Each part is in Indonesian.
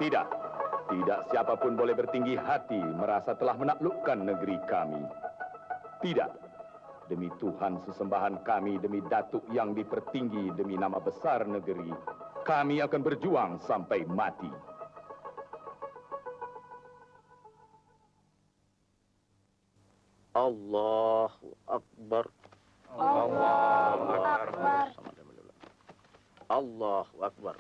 Tidak. Tidak siapapun boleh bertinggi hati merasa telah menaklukkan negeri kami. Tidak. Demi Tuhan sesembahan kami, demi datuk yang dipertinggi, demi nama besar negeri, kami akan berjuang sampai mati. Allahu Akbar. Allahu Akbar. Allahu Akbar.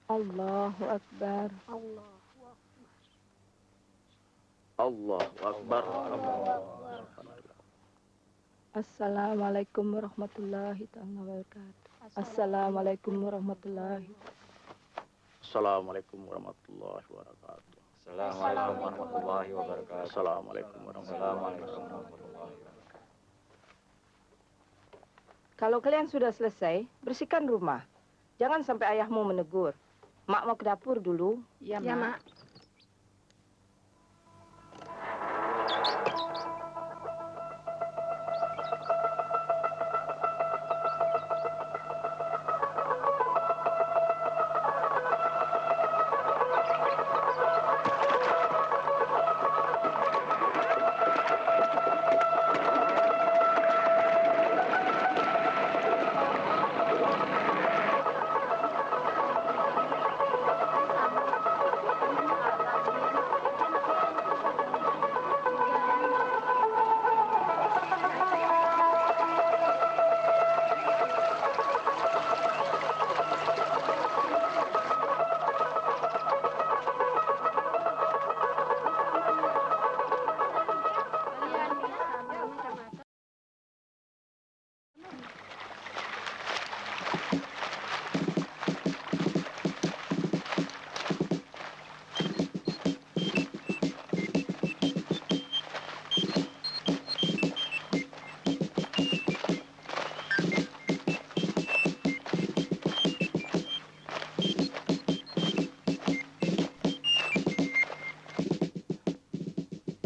Allahu Akbar. Allahu Akbar. Assalamualaikum warahmatullahi wabarakatuh. Assalamualaikum warahmatullahi. Assalamualaikum warahmatullahi wabarakatuh. Assalamualaikum warahmatullahi wabarakatuh. Assalamualaikum warahmatullahi wabarakatuh. Kalau kalian sudah selesai, bersihkan rumah. Jangan sampai ayahmu menegur. Mak mau ke dapur dulu. Ya, Mak.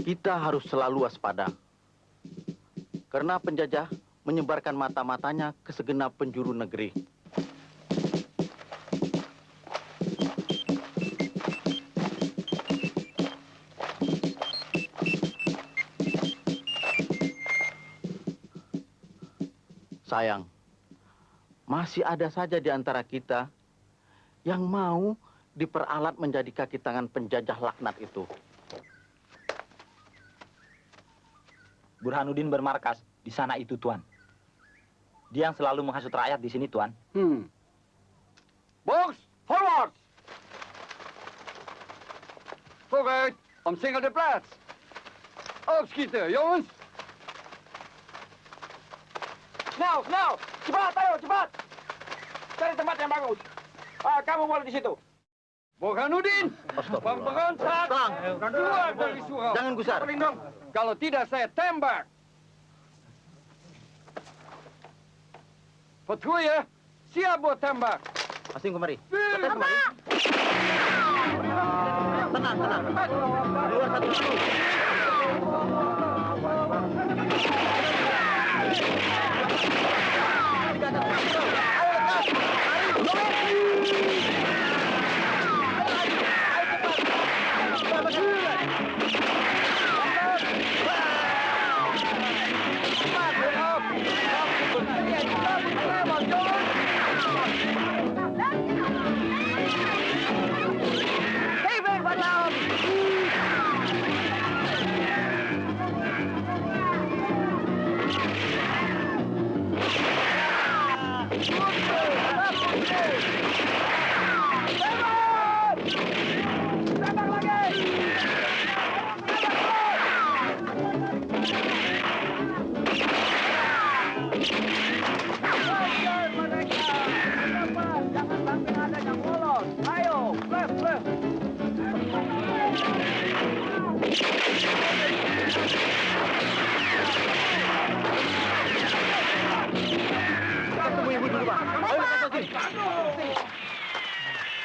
Kita harus selalu waspada. Karena penjajah menyebarkan mata-matanya ke segenap penjuru negeri. Sayang, masih ada saja di antara kita yang mau diperalat menjadi kaki tangan penjajah laknat itu. Burhanuddin bermarkas di sana itu, Tuan. Dia yang selalu menghasut rakyat di sini, Tuan. Box, forward! Vooruit, omsingel de plaats. Opschieten, jongens! Snel, snel! Cepat, ayo, cepat! Cari tempat yang bagus. Kamu boleh di situ. Burhanuddin, pemberontak, keluar dari surau. Jangan gusar. Kalau tidak, saya tembak. Patrouille, siap buat tembak. Asing kemari. Tetes kemari. Tenang, tenang. Keluar satu dulu.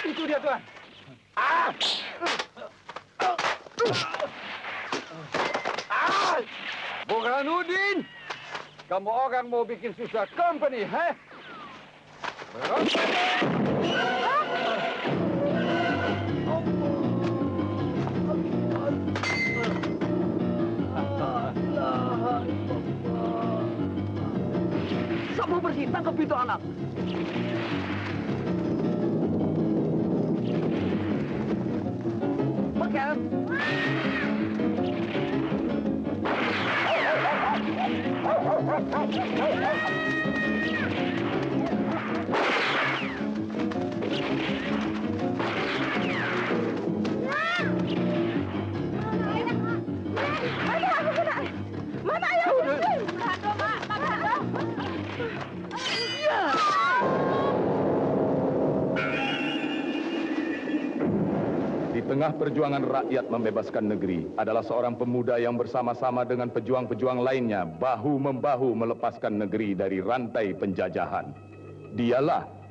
Itu dia, Tuan. Burhanuddin, kamu orang mau bikin susah company, heh? Semua bersih, tangkap itu anak. Makan. Mana ayahmu? Di tengah perjuangan rakyat membebaskan negeri adalah seorang pemuda yang bersama-sama dengan pejuang-pejuang lainnya bahu-membahu melepaskan negeri dari rantai penjajahan. Dialah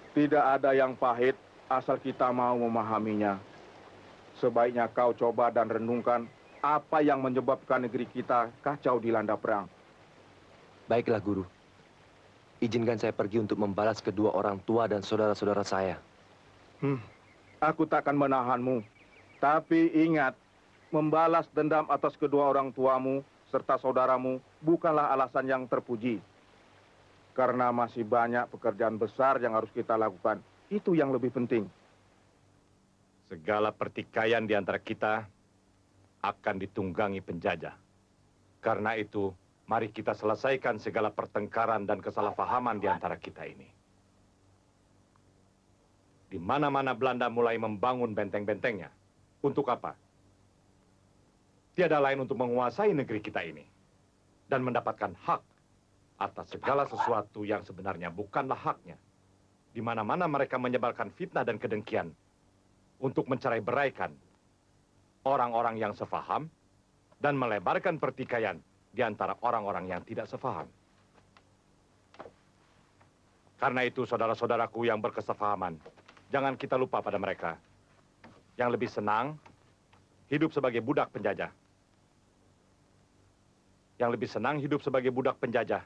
Tidak ada yang pahit asal kita mau memahaminya. Sebaiknya kau coba dan renungkan apa yang menyebabkan negeri kita kacau dilanda perang. Baiklah, Guru. Izinkan saya pergi untuk membalas kedua orang tua dan saudara-saudara saya. Aku takkan menahanmu. Tapi ingat, membalas dendam atas kedua orang tuamu serta saudaramu bukanlah alasan yang terpuji. Karena masih banyak pekerjaan besar yang harus kita lakukan. Itu yang lebih penting. segala pertikaian di antara kita akan ditunggangi penjajah. Karena itu, mari kita selesaikan segala pertengkaran dan kesalahpahaman di antara kita ini. Di mana-mana Belanda mulai membangun benteng-bentengnya. Untuk apa? Tiada lain untuk menguasai negeri kita ini. Dan mendapatkan hak atas segala sesuatu yang sebenarnya bukanlah haknya. Di mana-mana mereka menyebarkan fitnah dan kedengkian untuk mencerai beraikan orang-orang yang sefaham dan melebarkan pertikaian di antara orang-orang yang tidak sefaham. Karena itu, saudara-saudaraku yang berkesefahaman, jangan kita lupa pada mereka yang lebih senang hidup sebagai budak penjajah. Yang lebih senang hidup sebagai budak penjajah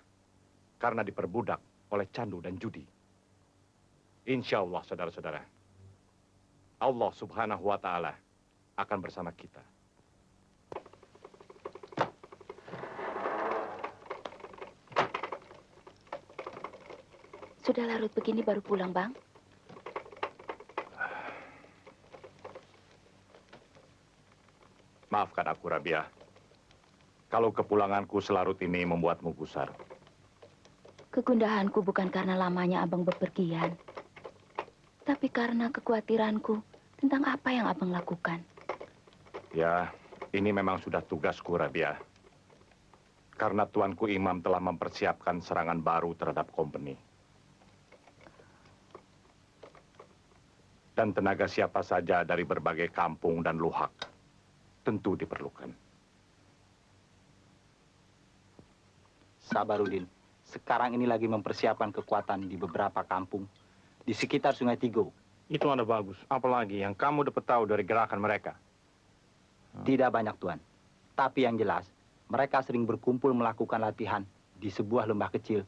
karena diperbudak oleh candu dan judi. Insya Allah, saudara-saudara, Allah Subhanahu wa Ta'ala akan bersama kita. Sudah larut begini baru pulang, Bang? Maafkan aku, Rabiah. Kalau kepulanganku selarut ini membuatmu gusar. Kegundahanku bukan karena lamanya Abang bepergian, tapi karena kekhawatiranku tentang apa yang Abang lakukan. Ya, ini memang sudah tugasku, Rabiah. Karena Tuanku Imam telah mempersiapkan serangan baru terhadap company. Dan tenaga siapa saja dari berbagai kampung dan luhak tentu diperlukan. Sabarudin, sekarang ini lagi mempersiapkan kekuatan di beberapa kampung di sekitar Sungai Tigo. Itu ada bagus. Apalagi yang kamu dapat tahu dari gerakan mereka? Tidak banyak, Tuan. Tapi yang jelas, mereka sering berkumpul melakukan latihan di sebuah lembah kecil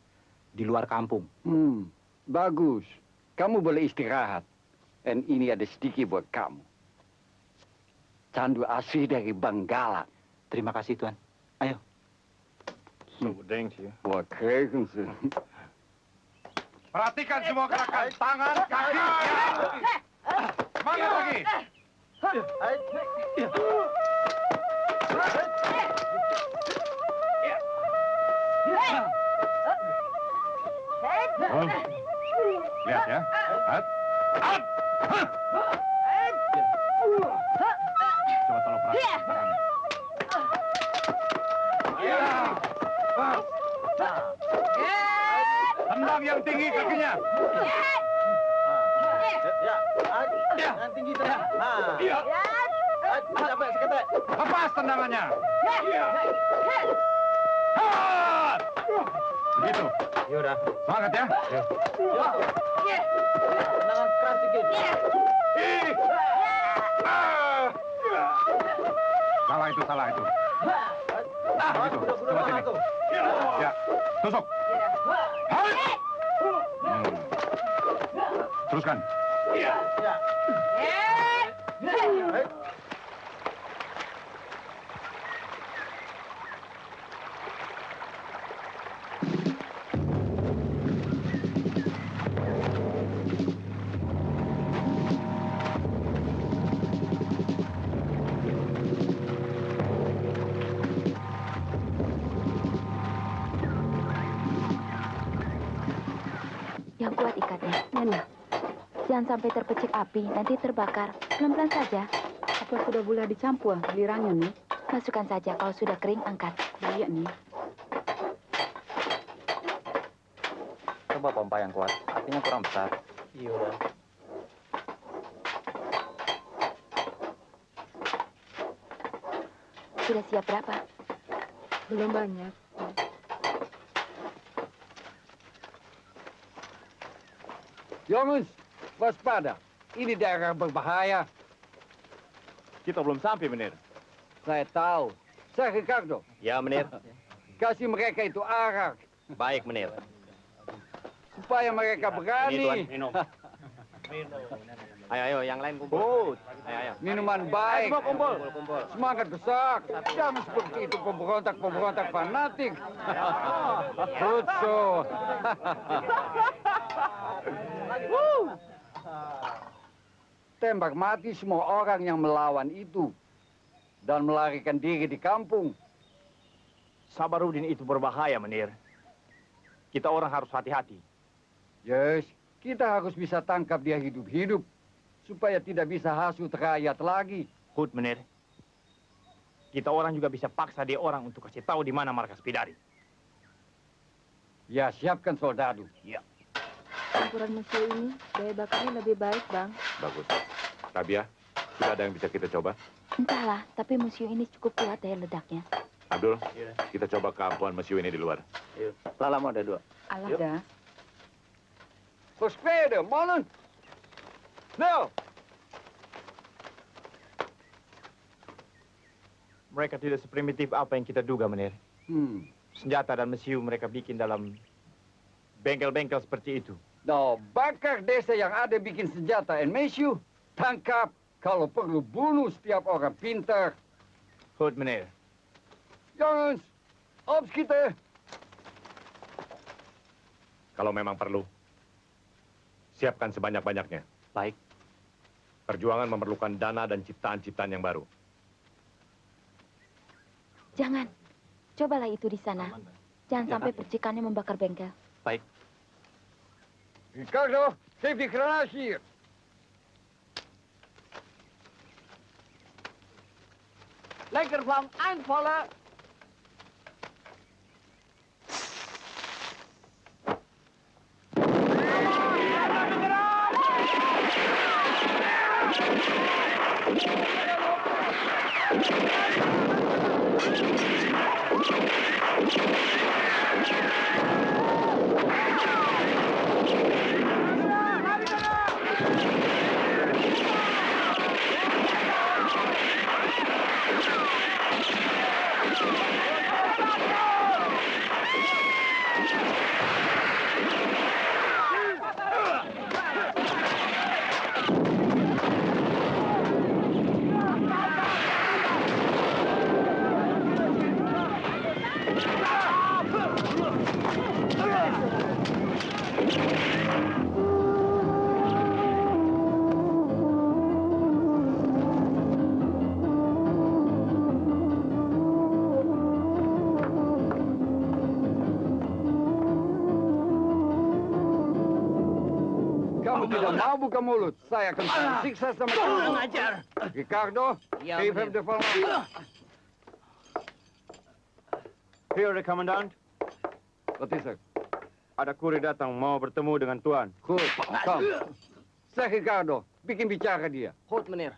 di luar kampung. Bagus. Kamu boleh istirahat. Dan ini ada sedikit buat kamu. Candu asli dari Benggala. Terima kasih, Tuan. Ayo. Buat keren sih. Perhatikan semua gerakan. Tangan, kaki. Semangat lagi. Lihat ya. Coba tolong perhatikan. Tendang yang tinggi kakinya. Yang tinggi tendang. Sampai seketek. Lepas tendangannya. Begitu. Ya udah. Semangat ya. Tendangan keras sedikit. Salah itu, salah itu. Begitu. Coba sini. Ya, tusuk. Teruskan. Yang kuat ikatnya. Mana? Jangan sampai terpecik api, nanti terbakar. Pelan-pelan saja. Apa sudah boleh dicampur lirangnya nih? Masukkan saja, kalau sudah kering, angkat. Iya nih. Coba pompa yang kuat. Apinya kurang besar. Iya udah. Sudah siap berapa? Belum banyak. Yomus, waspada. Ini daerah berbahaya. Kita belum sampai, Menir. Saya tahu. Saya Ricardo. Ya, Menir. Kasih mereka itu arak. Baik, Menir. Supaya mereka berani. Ini, Tuan. Minum. Ayo, yang lain kumpul. Ayo. Minuman baik. Semua kumpul. Semangat besar. Jangan seperti itu pemberontak fanatik. Betul. Tembak mati semua orang yang melawan itu. Dan melarikan diri di kampung. Sabarudin itu berbahaya, Menir. Kita orang harus hati-hati. Yes, kita harus bisa tangkap dia hidup-hidup. Supaya tidak bisa hasut rakyat lagi. Hud, Menir. Kita orang juga bisa paksa dia orang untuk kasih tahu di mana markas Pidari. Ya, siapkan soldadu. Ya. Campuran mesin ini, daya bakarnya lebih baik, Bang. Bagus. Rabiah, sudah ada yang bisa kita coba? Entahlah, tapi museum ini cukup kuat daya ledaknya. Abdul, kita coba keampuhan Mesiu ini di luar. Lala mau ada 2. Alah dah. Verspreiden, mannen! Snel! Mereka tidak seprimitif apa yang kita duga, Menir. Senjata dan mesiu mereka bikin dalam bengkel-bengkel seperti itu. Nou, bakar desa yang ada bikin senjata en mesiu. Tangkap, kalau perlu bunuh setiap orang pintar. Goed, meneer. Jongens, opschieten. Kalau memang perlu, siapkan sebanyak-banyaknya. Baik. Perjuangan memerlukan dana dan ciptaan-ciptaan yang baru. Jangan. Cobalah itu di sana. Jangan sampai percikannya membakar bengkel. Baik. Ricardo, geef die granaat hier. Linkerflank, aanvallen. Kamu tidak mau buka mulut. Saya akan siksa sama kamu. Ngajar. Ricardo, geef hem de van. Here, Komandan. Wat is er? Ada kurir datang mau bertemu dengan Tuan. Goed, kom. Zeg Ricardo, bikin bicara dia. Goed, meneer.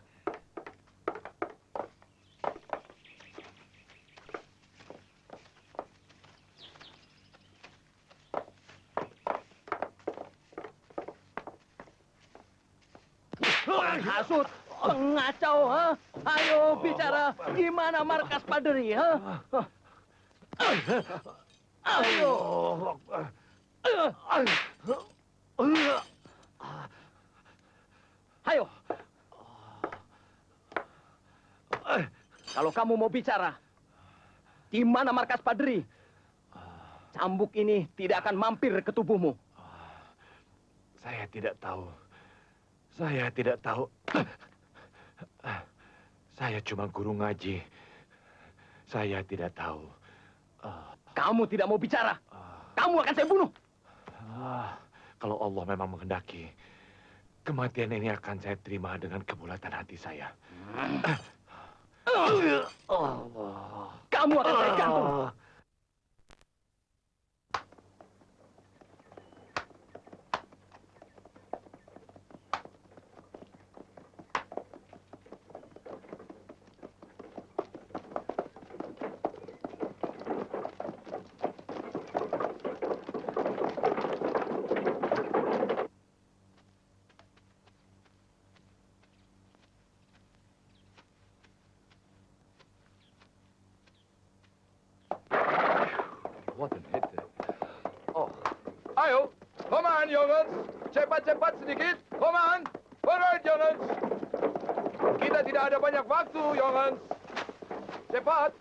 Penghasut, pengacau, ha? Ayo bicara, gimana markas Padri, ha? Ayo. Ayo. Kalau kamu mau bicara, di mana markas Padri? Cambuk ini tidak akan mampir ke tubuhmu. Saya tidak tahu. Saya tidak tahu. Saya cuma guru ngaji. Saya tidak tahu. Kamu tidak mau bicara. Kamu akan saya bunuh. Kalau Allah memang menghendaki, kematian ini akan saya terima dengan kebulatan hati saya. Kamu akan saya gantung. Wat een hitte. Ayo, kom aan jongens. Cepat-cepat sedikit. Kom aan. Vooruit jongens. Kita tidak ada banyak waktu jongens. Cepat.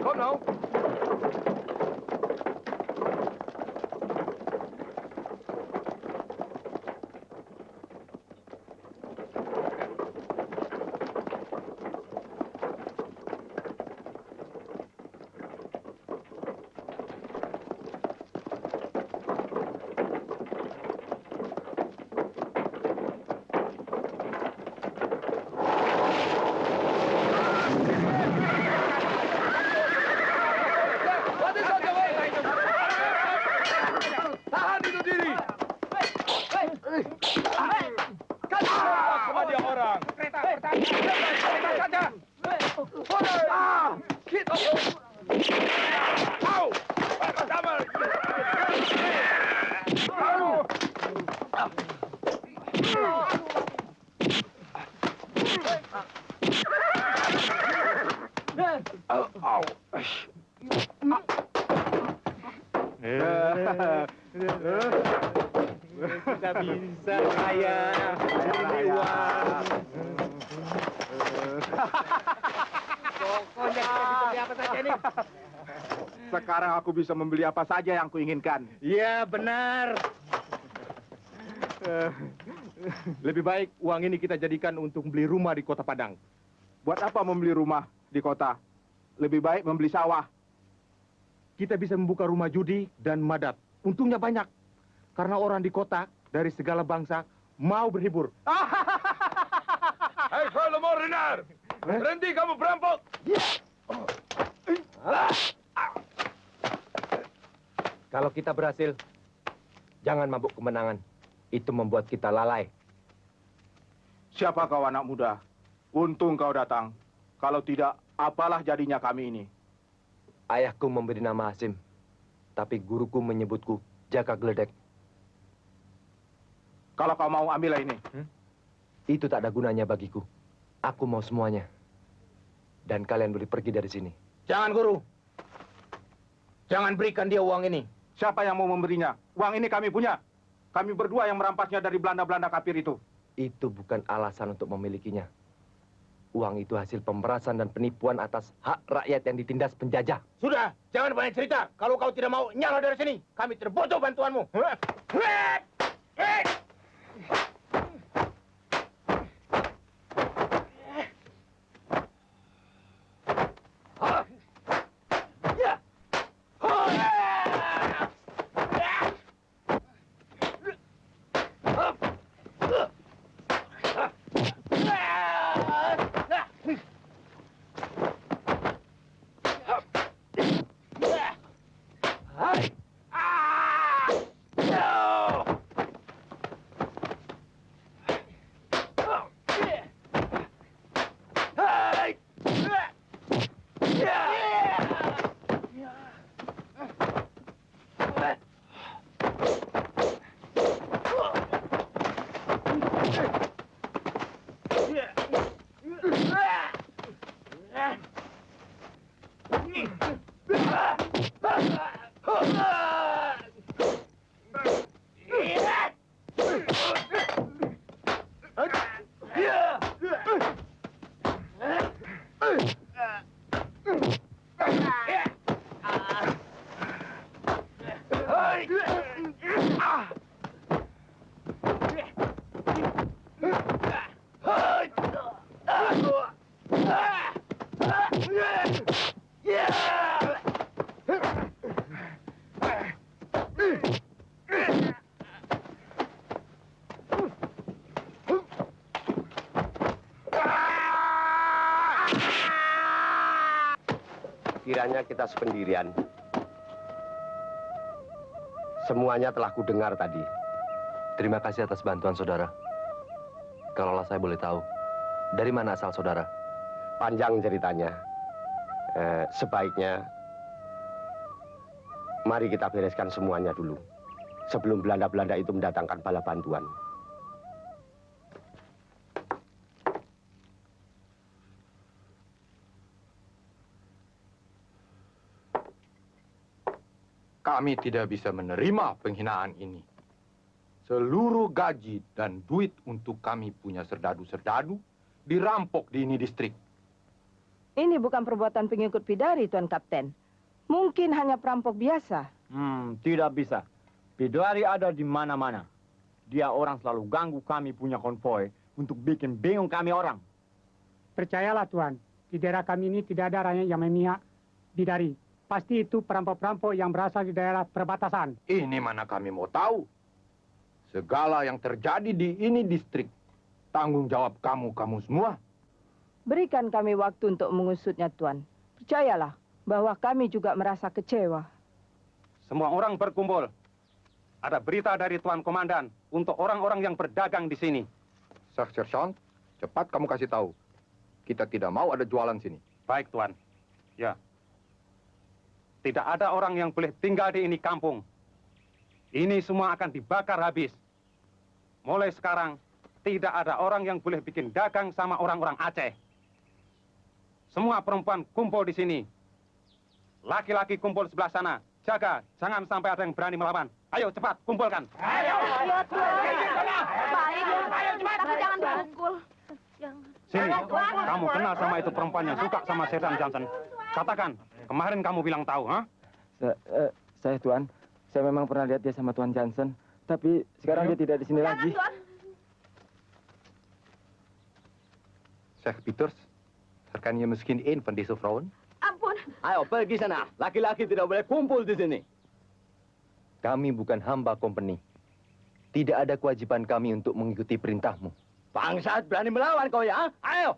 Kom nou. Kita bisa kaya beli uang. Pokoknya kita bisa beli apa saja nih. Sekarang aku bisa membeli apa saja yang kuinginkan. Iya, benar. Lebih baik uang ini kita jadikan untuk beli rumah di Kota Padang. Buat apa membeli rumah di kota? Lebih baik membeli sawah. Kita bisa membuka rumah judi dan madat. Untungnya banyak. Karena orang di kota dari segala bangsa mau berhibur. Hei, kalau mau dengar, berhenti kamu perampok. Kalau kita berhasil, jangan mabuk kemenangan. Itu membuat kita lalai. Siapa kau anak muda? Untung kau datang. Kalau tidak, apalah jadinya kami ini? Ayahku memberi nama Hasim, tapi guruku menyebutku Jaka Gledek. Kalau kau mau ambillah ini. Itu tak ada gunanya bagiku. Aku mau semuanya. Dan kalian boleh pergi dari sini. Jangan, Guru. Jangan berikan dia uang ini. Siapa yang mau memberinya? Uang ini kami punya. Kami berdua yang merampasnya dari Belanda-Belanda kafir itu. Itu bukan alasan untuk memilikinya. Uang itu hasil pemerasan dan penipuan atas hak rakyat yang ditindas penjajah. Sudah, jangan banyak cerita. Kalau kau tidak mau nyala dari sini, kami tidak butuh bantuanmu. Kiranya kita sependirian. Semuanya telah kudengar tadi. Terima kasih atas bantuan saudara. Kalaulah saya boleh tahu, dari mana asal saudara? Panjang ceritanya. Sebaiknya mari kita bereskan semuanya dulu. Sebelum Belanda-Belanda itu mendatangkan bala bantuan. Kami tidak bisa menerima penghinaan ini. Seluruh gaji dan duit untuk kami punya serdadu-serdadu dirampok di ini distrik. Ini bukan perbuatan pengikut Pidari, Tuan Kapten. Mungkin hanya perampok biasa. Tidak bisa. Pidari ada di mana-mana. Dia orang selalu ganggu kami punya konvoi untuk bikin bingung kami orang. Percayalah, Tuan. Di daerah kami ini tidak ada rakyat yang memihak Pidari. Pasti itu perampok-perampok yang berasal di daerah perbatasan. Ini mana kami mau tahu. Segala yang terjadi di ini distrik, tanggung jawab kamu semua. Berikan kami waktu untuk mengusutnya, Tuan. Percayalah bahwa kami juga merasa kecewa. Semua orang berkumpul. Ada berita dari Tuan Komandan untuk orang-orang yang berdagang di sini. Sergeant, cepat kamu kasih tahu. Kita tidak mau ada jualan sini. Baik, Tuan. Ya. Tidak ada orang yang boleh tinggal di ini kampung. Ini semua akan dibakar habis. Mulai sekarang, tidak ada orang yang boleh bikin dagang sama orang-orang Aceh. Semua perempuan kumpul di sini. Laki-laki kumpul sebelah sana. Jaga, jangan sampai ada yang berani melawan. Ayo cepat, kumpulkan. Ayo, Tuan. Baik, tapi jangan dipukul. Sini, kamu kenal sama itu perempuan yang suka sama Sergeant Johnson. Katakan, kemarin kamu bilang tahu, ha? Saya Tuan, saya memang pernah lihat dia sama Tuan Johnson, tapi sekarang dia tidak di sini lagi. Zeg Pieters, kan je misschien één van deze vrouwen? Ampun. Ayo pergi sana, laki-laki tidak boleh kumpul di sini. Kami bukan hamba company. Tidak ada kewajiban kami untuk mengikuti perintahmu. Bangsat, berani melawan kau ya? Ayo.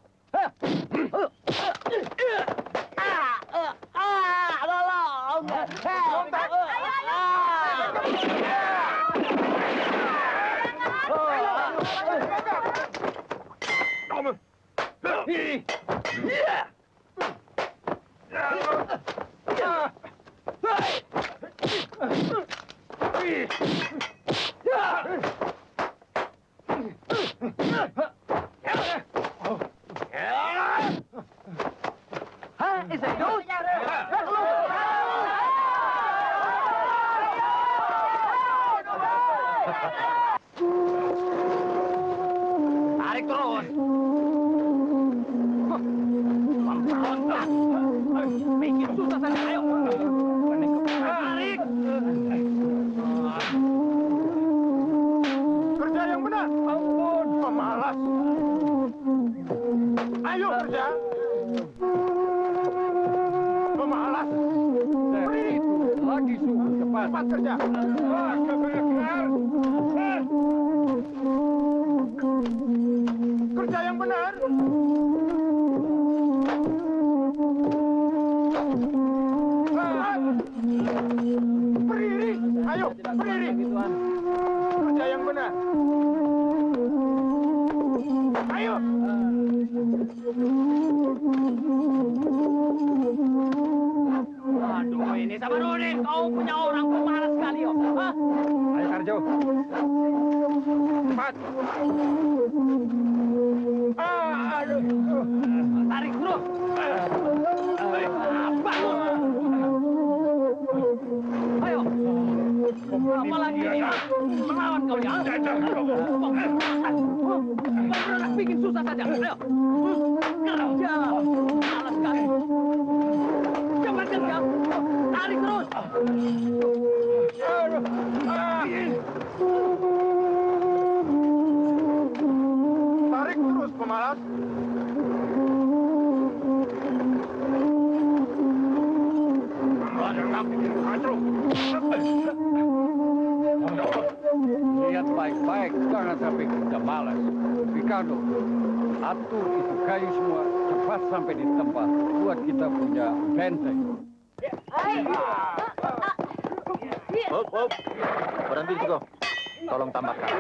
Is hij dood? Tarik terus. Bikin susah saja, ayo. Tarik. Kerja yang benar. Ampun, pemalas. Ayo kerja. Pemalas. Itu lagi suhu cepat. Cepat kerja. Kerja yang benar. Berdiri. Ayo, berdiri. Kerja yang benar. Ayo. Aduh, ini Sabaroni, kau punya orang pemalas sekali, yo. Hah? Ayo Karjo. Cepat. Aduh. Tarik terus. Ayo. Apa lagi ini? Melawan kau ya? Kau berat bikin susah saja. Ayo. Kerja. Malas sekali. Cepat kerja. Tarik terus. Tarik terus, pemalas. Lihat baik-baik, jangan sampai kita malas. Ricardo, atur itu kayu semua cepat sampai di tempat. Buat kita punya benteng. Hop. Berhenti di situ. Tolong tambahkan.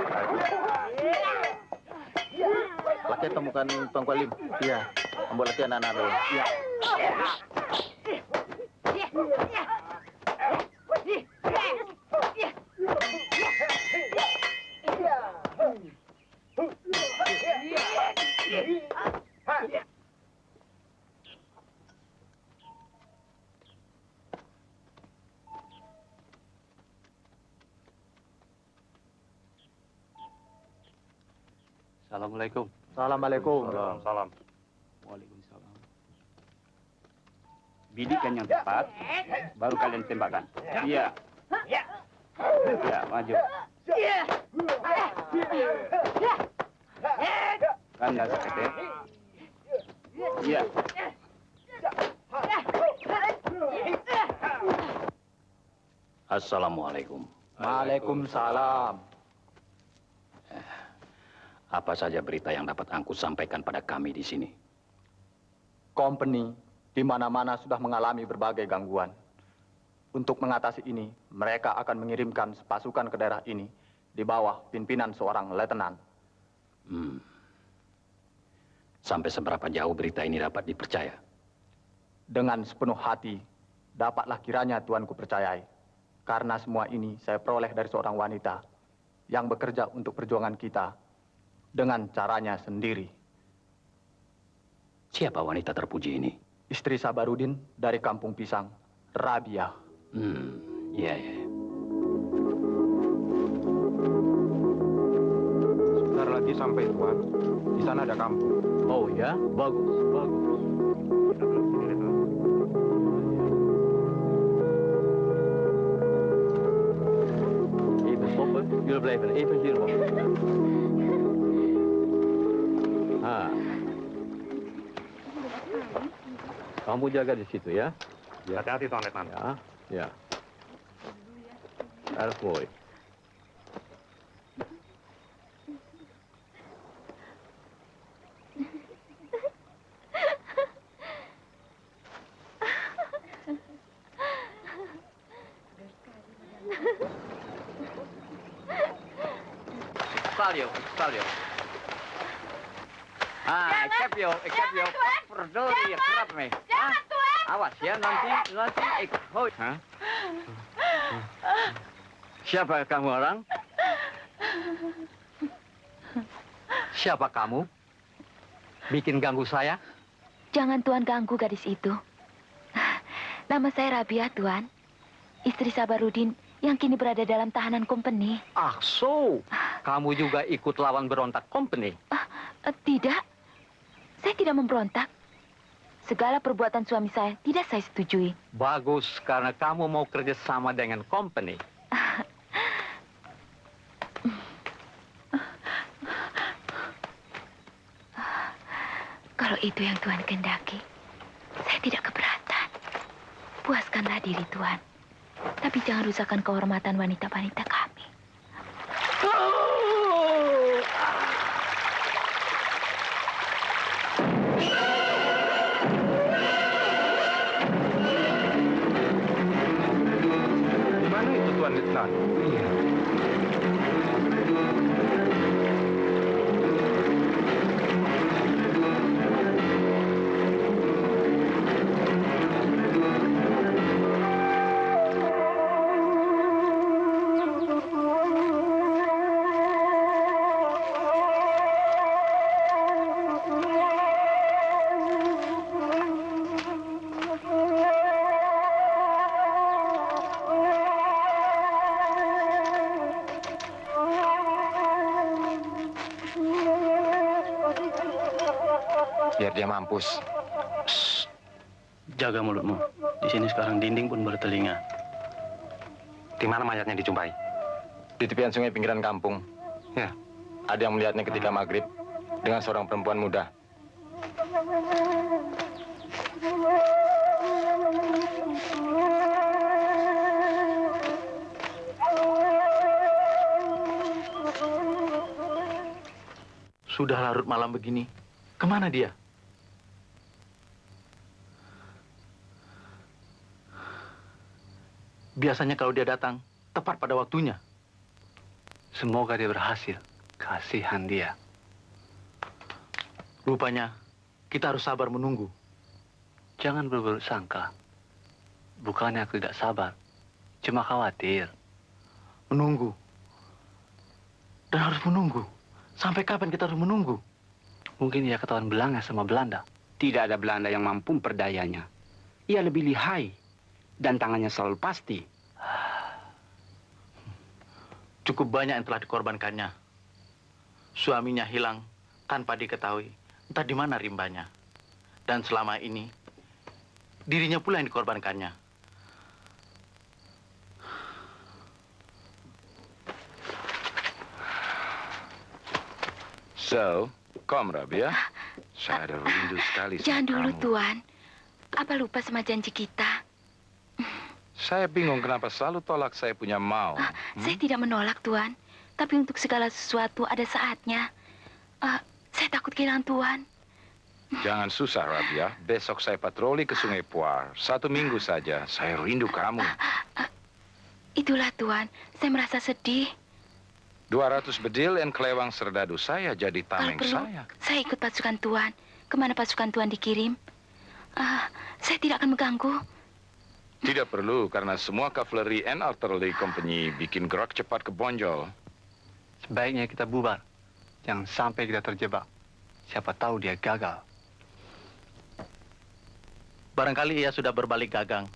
Laki temukan Tuan Kualim. Iya. Ambil laki anak-anak dulu. Iya. Assalamualaikum. Assalamualaikum. Salam. Waalaikumsalam. Bidikan yang tepat, baru kalian tembakkan. Iya. Ya, maju. Kanda seketik. Iya. Assalamualaikum. Waalaikumsalam. Apa saja berita yang dapat Angku sampaikan pada kami di sini? Company di mana-mana sudah mengalami berbagai gangguan. Untuk mengatasi ini, mereka akan mengirimkan pasukan ke daerah ini di bawah pimpinan seorang letenan. Sampai seberapa jauh berita ini dapat dipercaya? Dengan sepenuh hati, dapatlah kiranya Tuanku percayai. Karena semua ini saya peroleh dari seorang wanita yang bekerja untuk perjuangan kita dengan caranya sendiri. Siapa wanita terpuji ini? Istri Sabarudin dari Kampung Pisang, Rabia. Iya, iya. Sebentar lagi sampai, Tuan. Di sana ada kampung. Oh ya, bagus, bagus. Even stoppen, jullie blijven even hier wachten. Kamu jaga di situ ya. Hati-hati, Tuan Letnan. Ya. Erg mooi. Stal joh. Ik heb jou. Verdorie, je krap me. Awas ya, nanti ik gooi. Siapa kamu orang? Siapa kamu? Bikin ganggu saya? Jangan Tuan ganggu gadis itu. Nama saya Rabia, Tuan. Istri Sabarudin yang kini berada dalam tahanan company. Ah, so. Kamu juga ikut lawan berontak company? Tidak. Saya tidak memberontak. Segala perbuatan suami saya tidak saya setujui. Bagus, karena kamu mau kerja sama dengan company. Kalau itu yang Tuan kehendaki, saya tidak keberatan. Puaskanlah diri Tuan. Tapi jangan rusakkan kehormatan wanita-wanita kami. Di mana itu, Tuan Letnan? Iya. Biar dia mampus. Jaga mulutmu. Di sini sekarang dinding pun bertelinga. Di mana mayatnya dijumpai? Di tepian sungai pinggiran kampung. Ya. Ada yang melihatnya ketika maghrib dengan seorang perempuan muda. Sudah larut malam begini. Kemana dia? Biasanya kalau dia datang, tepat pada waktunya. Semoga dia berhasil. Kasihan dia. Rupanya, kita harus sabar menunggu. Jangan berburuk sangka. Bukannya aku tidak sabar. Cuma khawatir. Menunggu. Dan harus menunggu. Sampai kapan kita harus menunggu? Mungkin ia ketahuan belanga sama Belanda. Tidak ada Belanda yang mampu memperdayanya. Ia lebih lihai. Dan tangannya selalu pasti. Cukup banyak yang telah dikorbankannya. Suaminya hilang tanpa diketahui. Entah di mana rimbanya. Dan selama ini, dirinya pula yang dikorbankannya. So, kom Rabia. Saya ada rindu sekali sama Jangan dulu, kamu. Tuan. Apa lupa sama janji kita? Saya bingung kenapa selalu tolak saya punya mau. Saya tidak menolak, Tuan. Tapi untuk segala sesuatu ada saatnya. Saya takut kehilangan Tuan. Jangan susah, Rabia. Besok saya patroli ke Sungai Puar. 1 minggu saja. Saya rindu kamu. Itulah, Tuan. Saya merasa sedih. 200 bedil dan kelewang serdadu saya jadi Kalau tameng perlu, saya. saya ikut pasukan Tuan. Kemana pasukan Tuan dikirim? Saya tidak akan mengganggu. Tidak perlu, karena semua kavaleri and artillery company bikin gerak cepat ke Bonjol. Sebaiknya kita bubar. Jangan sampai kita terjebak. Siapa tahu dia gagal. Barangkali ia sudah berbalik gagang.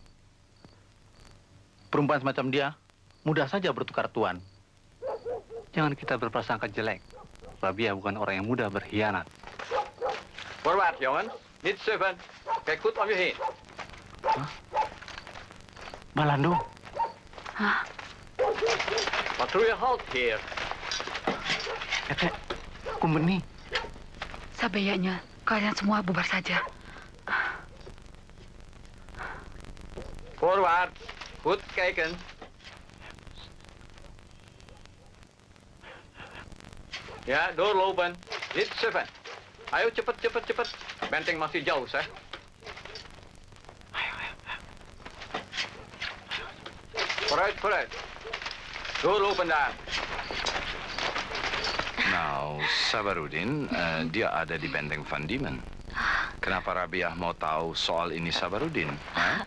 Perempuan semacam dia mudah saja bertukar tuan. Jangan kita berprasangka jelek. Rabia bukan orang yang mudah berkhianat. Forward, jongen. Niet 7. Kijk goed om je heen. Malando. Hah? Patrouille halt hier. Company. Sebaiknya kalian semua bubar saja. Forward. Goed kijken. Ya, doorlopen. Niet 7. Ayo cepat. Benteng masih jauh, seh. Vooruit. Doorlopen daar. Nou, Sabarudin, dia ada di benteng Van Diemen. Kenapa Rabiah mau tahu soal ini Sabarudin? Hah?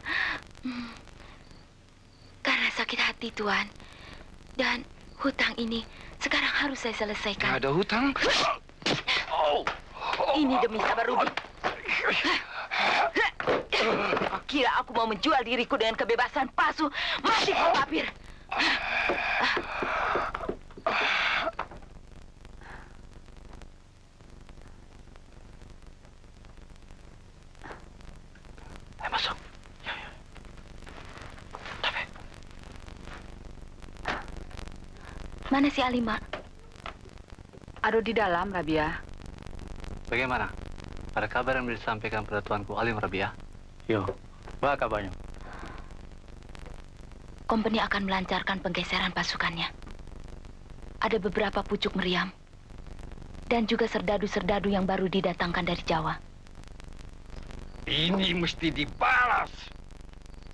Karena sakit hati, Tuan. Dan hutang ini sekarang harus saya selesaikan. Ada hutang? Ini demi Sabarudin. Kira aku mau menjual diriku dengan kebebasan palsu? Mati kau, Papir! Masuk. Mana si Alima? Ada di dalam, Rabia. Bagaimana? Ada kabar yang disampaikan pada tuanku Alim, Rabia? Yo, apa kabarnya? Kompeni akan melancarkan penggeseran pasukannya. Ada beberapa pucuk meriam. Dan juga serdadu-serdadu yang baru didatangkan dari Jawa. Ini mesti dibalas.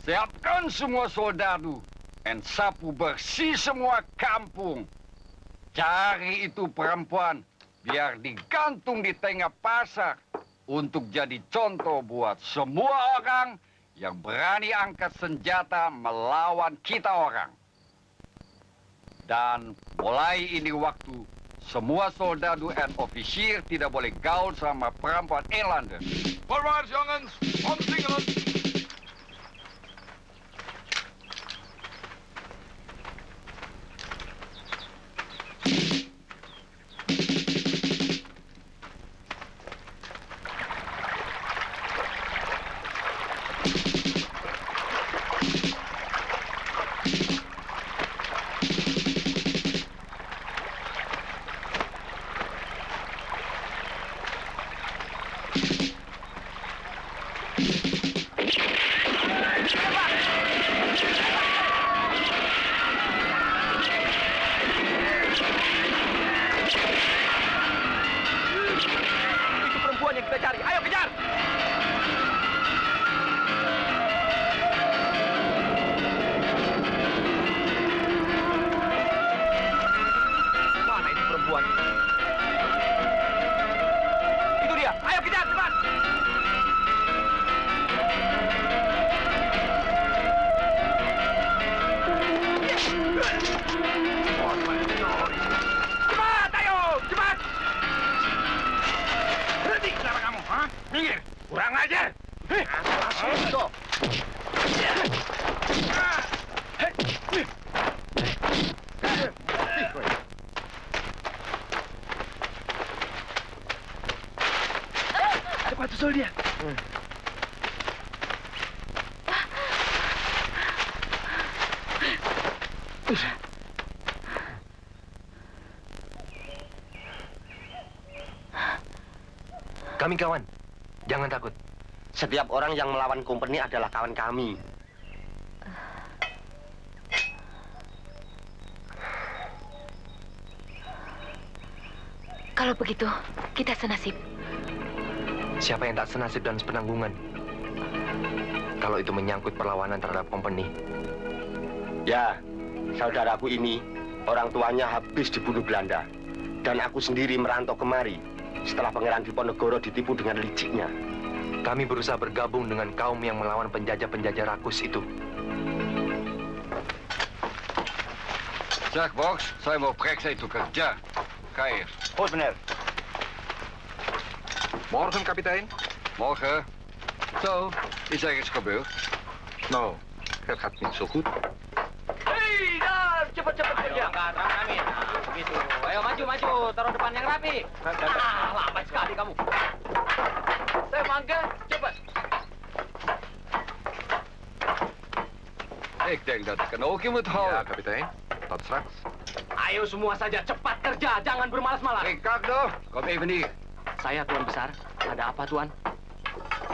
Siapkan semua soldadu dan sapu bersih semua kampung. Cari itu perempuan biar digantung di tengah pasar untuk jadi contoh buat semua orang yang berani angkat senjata melawan kita orang. Dan mulai ini waktu, semua soldadu dan ofisier tidak boleh gaul sama perempuan Elander. Forward, jongens! Omsingelen! Cepat susul dia. Kami kawan, jangan takut. Setiap orang yang melawan kompeni adalah kawan kami. Kalau begitu, kita senasib. Siapa yang tak senasib dan sepenanggungan? Kalau itu menyangkut perlawanan terhadap kompeni. Ya, saudaraku ini, orang tuanya habis dibunuh Belanda. Dan aku sendiri merantau kemari setelah Pangeran Diponegoro ditipu dengan liciknya. Kami berusaha bergabung dengan kaum yang melawan penjajah-penjajah rakus itu. Zeg, Box, saya mau periksa itu kerja. Kair. Goed, meneer. Morgen, kapitein. Morgen. Zo, is er iets gebeurd? Nou, het gaat niet zo goed. Hei, daar, cepat kerja. Angkat, rame. Begitu. Ayo maju, taruh depan yang rapi. Lambat sekali kamu. Saya mangga, cepat. Ik denk dat ik een oogje moet houden. Ja, kapitein. Tot straks. Ayo semua saja cepat kerja, jangan bermalas-malas. Ricardo, kom even hier. Saya Tuan Besar. Ada apa Tuan?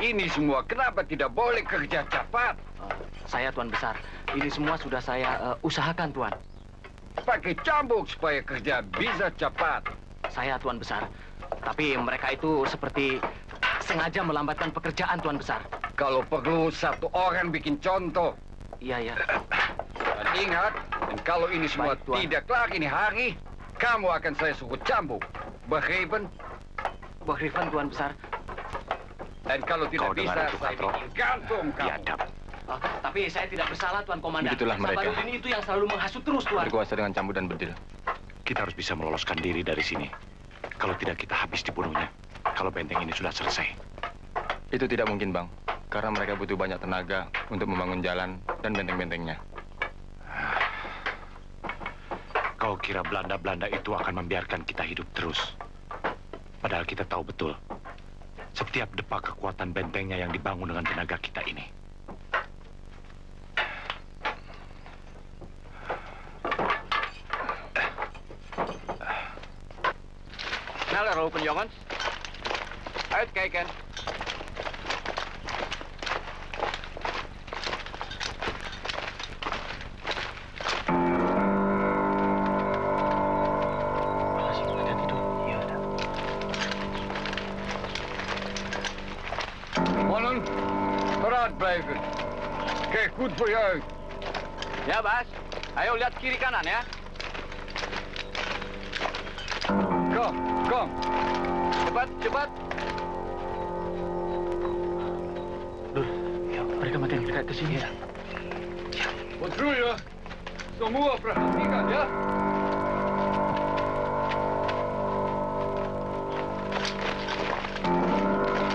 Ini semua kenapa tidak boleh kerja cepat? Saya Tuan Besar. Ini semua sudah saya usahakan Tuan. Pakai cambuk supaya kerja bisa cepat. Saya Tuan Besar. Tapi mereka itu seperti sengaja melambatkan pekerjaan Tuan Besar. Kalau perlu satu orang bikin contoh. Iya. Dan ingat, dan kalau ini semua tidak kelar ini hari, kamu akan saya suruh cambuk. Begrepen? Begrepen Tuan Besar. Dan kalau tidak bisa, saya bikin gantung kamu. Biadab. Tapi saya tidak bersalah Tuan Komandan. Begitulah mereka. Sabarudin itu yang selalu menghasut terus Tuan. Berkuasa dengan cambuk dan bedil. Kita harus bisa meloloskan diri dari sini. Kalau tidak, kita habis dibunuhnya. Kalau benteng ini sudah selesai. Itu tidak mungkin, Bang. Karena mereka butuh banyak tenaga untuk membangun jalan dan benteng-bentengnya. Kau kira Belanda-Belanda itu akan membiarkan kita hidup terus? Padahal kita tahu betul, setiap depak kekuatan bentengnya yang dibangun dengan tenaga kita ini. Sneller open, jongens. Uitkijken. Mannen, vooruit blijven. Kijk goed voor je uit. Ya, Bas. Ayo lihat kiri kanan ya. Kom. Cepat. Mereka makin dekat ke sini ya. Patrouille, semua perhatikan ya.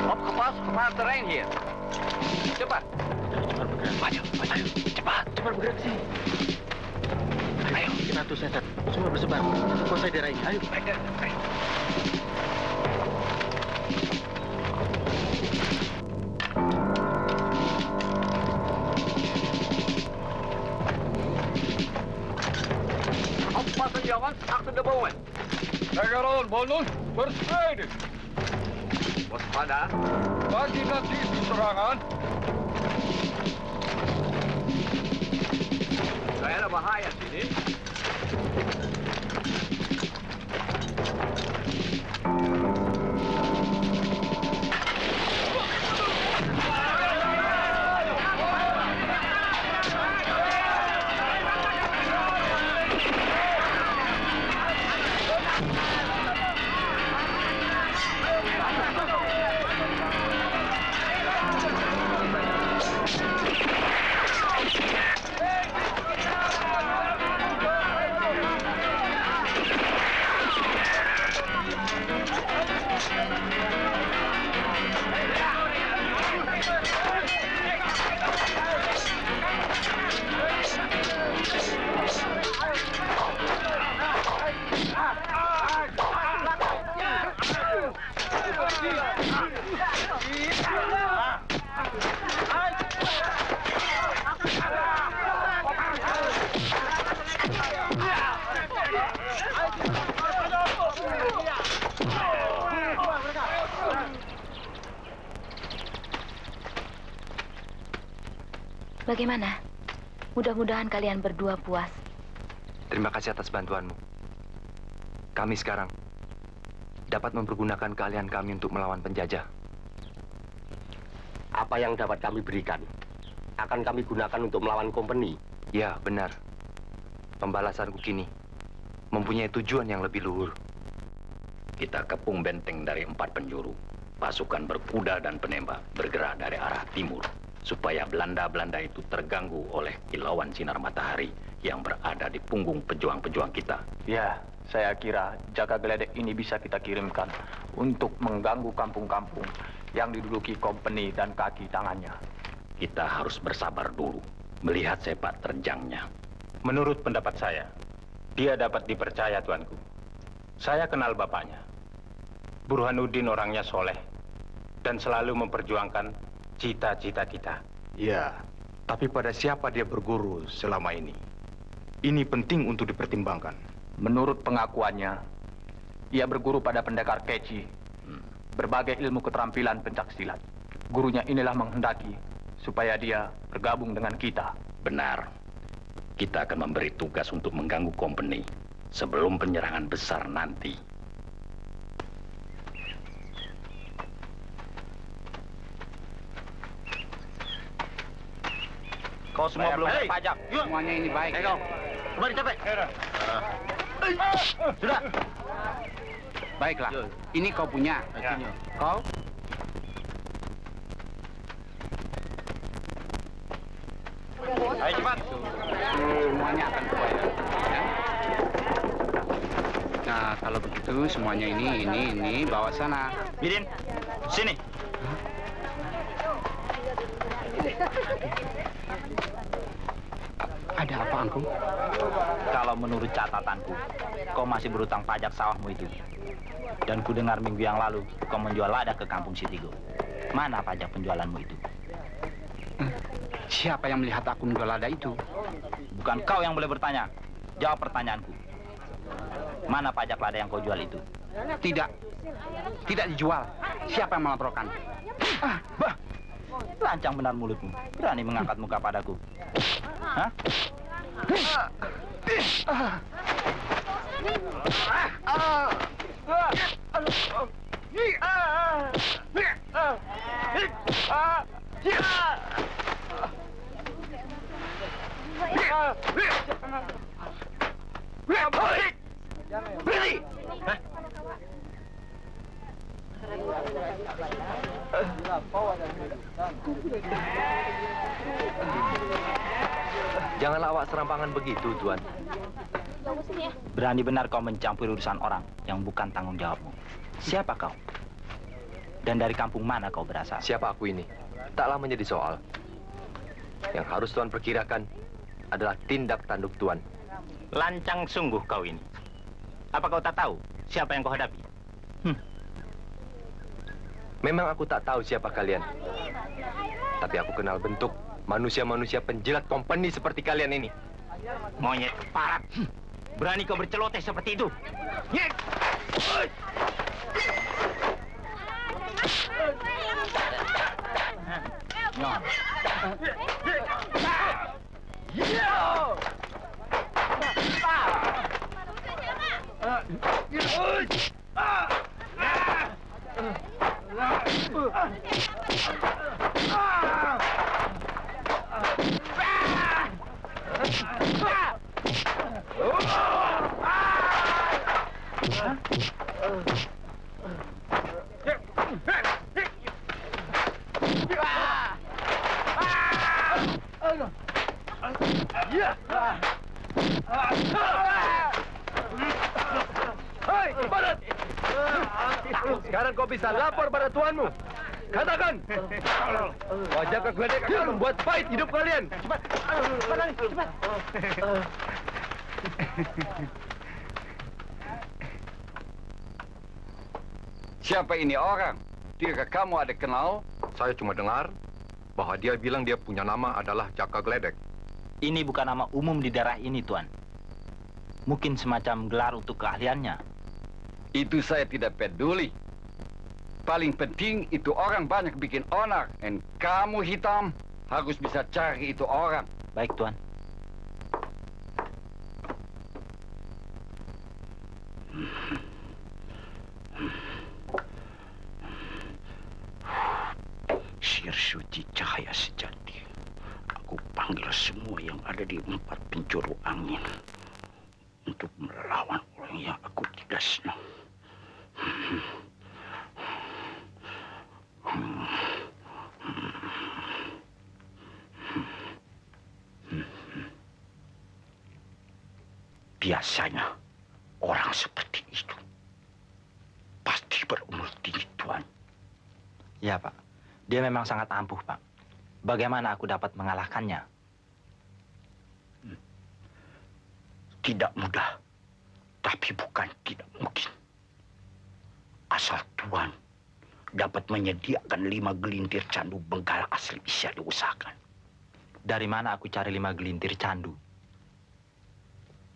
Opgepast, gevaar terrein hier. Cepat. Cepat bergerak. Maju. Ayo, cepat bergerak ke sini. Ayo, kita tuh setet. Semua bersebar. Kuasai daerah ini. Ayo. Ayo. Oppassen, jongens, achter de bomen. Lekker aan, mannen. Verspreiden. Waspada. Bagi nanti serangan. Daerah bahaya sini. Bagaimana? Mudah-mudahan kalian berdua puas. Terima kasih atas bantuanmu. Kami sekarang dapat mempergunakan keahlian kami untuk melawan penjajah. Apa yang dapat kami berikan akan kami gunakan untuk melawan kompeni. Ya, benar. Pembalasanku kini mempunyai tujuan yang lebih luhur. Kita kepung benteng dari 4 penjuru. Pasukan berkuda dan penembak bergerak dari arah timur, supaya Belanda-Belanda itu terganggu oleh kilauan sinar matahari yang berada di punggung pejuang-pejuang kita. Ya, saya kira jaga geledek ini bisa kita kirimkan untuk mengganggu kampung-kampung yang diduduki company dan kaki tangannya. Kita harus bersabar dulu, melihat sepak terjangnya. Menurut pendapat saya, dia dapat dipercaya, Tuanku. Saya kenal bapaknya. Burhanuddin orangnya soleh dan selalu memperjuangkan cita-cita kita. Ya, tapi pada siapa dia berguru selama ini? Ini penting untuk dipertimbangkan. Menurut pengakuannya, ia berguru pada pendekar keci, berbagai ilmu keterampilan pencaksilat. Gurunya inilah menghendaki supaya dia bergabung dengan kita. Benar. Kita akan memberi tugas untuk mengganggu company sebelum penyerangan besar nanti. Kau semua belum bayar pajak. Semuanya ini baik. Kau, kembali capek. Sudah. Baiklah, ini kau punya. Kau? Ayo cepat. Semuanya akan kubayar. Ya? Nah, kalau begitu semuanya ini bawa sana. Bidin, sini. Ada apa, Angku? Kalau menurut catatanku, kau masih berutang pajak sawahmu itu. Dan ku dengar minggu yang lalu, kau menjual lada ke kampung Sitigo. Mana pajak penjualanmu itu? Siapa yang melihat aku menjual lada itu? Bukan kau yang boleh bertanya. Jawab pertanyaanku. Mana pajak lada yang kau jual itu? Tidak. Tidak dijual. Siapa yang melaporkan? Bah! Lancang benar mulutmu. Berani mengangkat muka padaku. Hah? Berhenti! Janganlah awak serampangan begitu, Tuan. Berani benar kau mencampuri urusan orang yang bukan tanggung jawabmu. Siapa kau? Dan dari kampung mana kau berasal? Siapa aku ini? Taklah menjadi soal. Yang harus Tuan perkirakan adalah tindak tanduk Tuan. Lancang sungguh kau ini. Apa kau tak tahu siapa yang kau hadapi? Memang aku tak tahu siapa kalian. Tapi aku kenal bentuk manusia-manusia penjilat company seperti kalian ini. Monyet parat. Berani kau berceloteh seperti itu? Sekarang kau bisa lapor pada tuanmu. Katakan. Wajah kegledek akan membuat pahit hidup kalian. Cepat. Cepat. Siapa ini orang? Tidakkah kamu ada kenal? Saya cuma dengar bahwa dia bilang dia punya nama adalah Jaka Gledek. Ini bukan nama umum di daerah ini, Tuan. Mungkin semacam gelar untuk keahliannya. Itu saya tidak peduli. Paling penting itu orang banyak bikin onar. Dan kamu hitam harus bisa cari itu orang. Baik, Tuan. Sir Suci Cahaya Sejati. Aku panggil semua yang ada di 4 penjuru angin untuk melawan orang yang aku tidak senang. Biasanya orang seperti itu pasti berumur tinggi, Tuan. Ya, Pak. Dia memang sangat ampuh, Pak. Bagaimana aku dapat mengalahkannya? Tidak mudah, tapi bukan tidak mungkin. Asal Tuan dapat menyediakan 5 gelintir candu benggala asli bisa diusahakan. Dari mana aku cari 5 gelintir candu?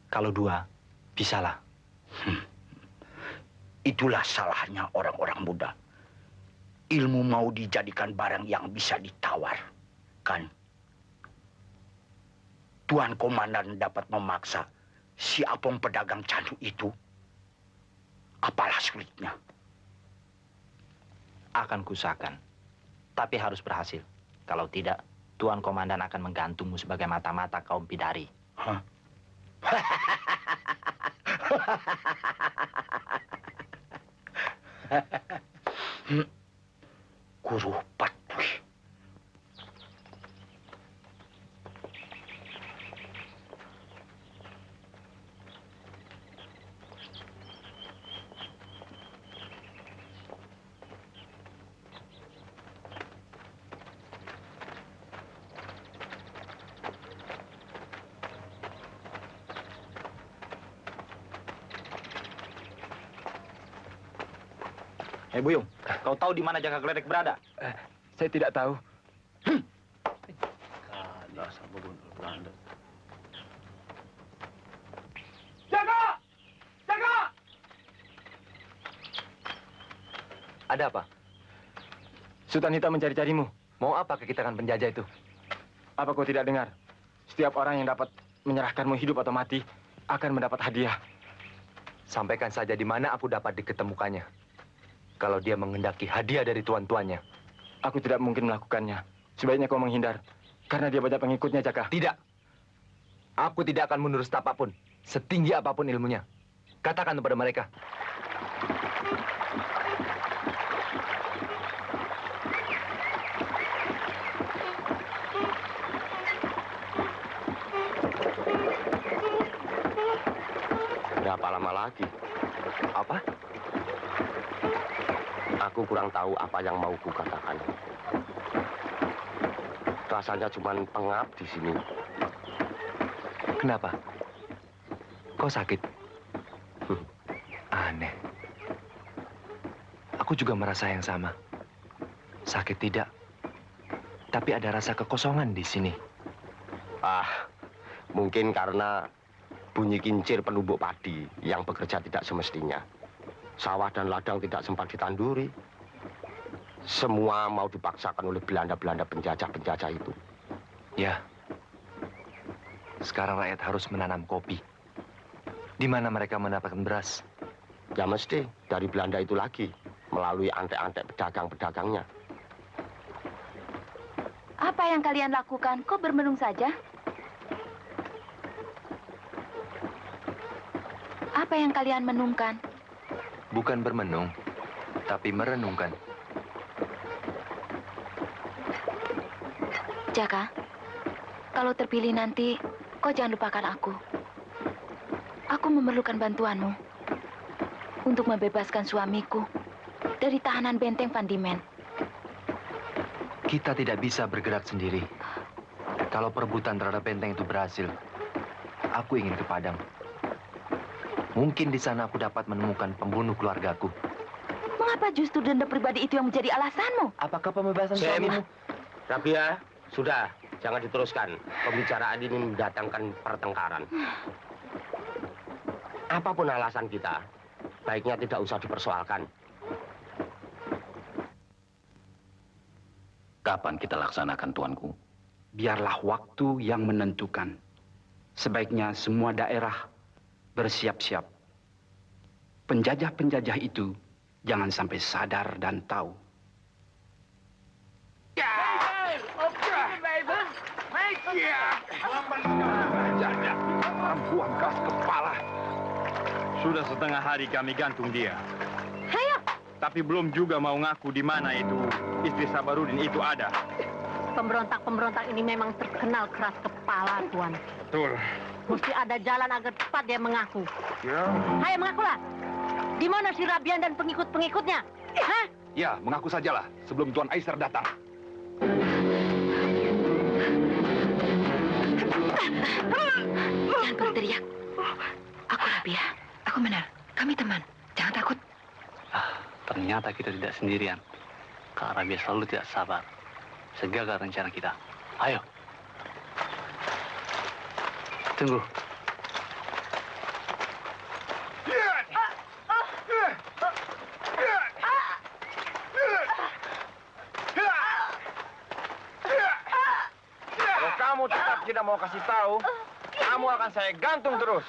Kalau 2, bisalah. Itulah salahnya orang-orang muda. Ilmu mau dijadikan barang yang bisa ditawar, kan? Tuan Komandan dapat memaksa si Apong pedagang candu itu. Apalah sulitnya. Akan kuusahakan. Tapi harus berhasil. Kalau tidak, Tuan Komandan akan menggantungmu sebagai mata-mata kaum Bidari. Hah? Guru Patui. Hei Buyung, kau tahu di mana Jaka Geledek berada? Saya tidak tahu. Jaga! Jaga! Ada apa? Sultan Hitam mencari-carimu. Mau apa kekitangan penjajah itu? Apa kau tidak dengar? Setiap orang yang dapat menyerahkanmu hidup atau mati akan mendapat hadiah. Sampaikan saja di mana aku dapat diketemukannya. Kalau dia menghendaki hadiah dari tuan-tuannya. Aku tidak mungkin melakukannya. Sebaiknya kau menghindar. Karena dia banyak pengikutnya, Jaka. Tidak. Aku tidak akan mundur setapak pun. Setinggi apapun ilmunya. Katakan kepada mereka. Berapa lama lagi? Apa? Aku kurang tahu apa yang mau kukatakan. Rasanya cuma pengap di sini. Kenapa? Kau sakit? Aneh. Aku juga merasa yang sama. Sakit tidak, tapi ada rasa kekosongan di sini. Mungkin karena bunyi kincir penumbuk padi yang bekerja tidak semestinya. Sawah dan ladang tidak sempat ditanduri. Semua mau dipaksakan oleh Belanda-Belanda penjajah-penjajah itu. Ya. Sekarang rakyat harus menanam kopi. Di mana mereka mendapatkan beras? Ya mesti dari Belanda itu lagi, melalui antek-antek pedagang-pedagangnya. Apa yang kalian lakukan? Kok bermenung saja? Apa yang kalian menungkan? Bukan bermenung, tapi merenungkan. Jaka, kalau terpilih nanti, kau jangan lupakan aku. Aku memerlukan bantuanmu untuk membebaskan suamiku dari tahanan benteng Van Diemen. Kita tidak bisa bergerak sendiri. Kalau perebutan terhadap benteng itu berhasil, aku ingin ke Padang. Mungkin di sana aku dapat menemukan pembunuh keluargaku. Mengapa justru dendam pribadi itu yang menjadi alasanmu? Apakah pembebasan suamimu? Rabia, sudah. Jangan diteruskan. Pembicaraan ini mendatangkan pertengkaran. Apapun alasan kita, baiknya tidak usah dipersoalkan. Kapan kita laksanakan, Tuanku? Biarlah waktu yang menentukan. Sebaiknya semua daerah bersiap-siap. Penjajah-penjajah itu jangan sampai sadar dan tahu. Perempuan keras kepala. Sudah setengah hari kami gantung dia. Ayo. Tapi belum juga mau ngaku di mana itu istri Sabarudin itu ada. Pemberontak-pemberontak ini memang terkenal keras kepala, Tuan. Betul. Mesti ada jalan agar cepat dia mengaku. Ya. Ayo mengakulah. Di mana si Rabian dan pengikut-pengikutnya? Hah? Ya, mengaku sajalah sebelum Tuan Aisar datang. Jangan berteriak. Aku Rabia. Aku Menal. Kami teman. Jangan takut. Ternyata kita tidak sendirian. Kak Rabia selalu tidak sabar. Segagal rencana kita. Ayo. Tunggu. Kalau kamu tetap tidak mau kasih tahu, kamu akan saya gantung terus.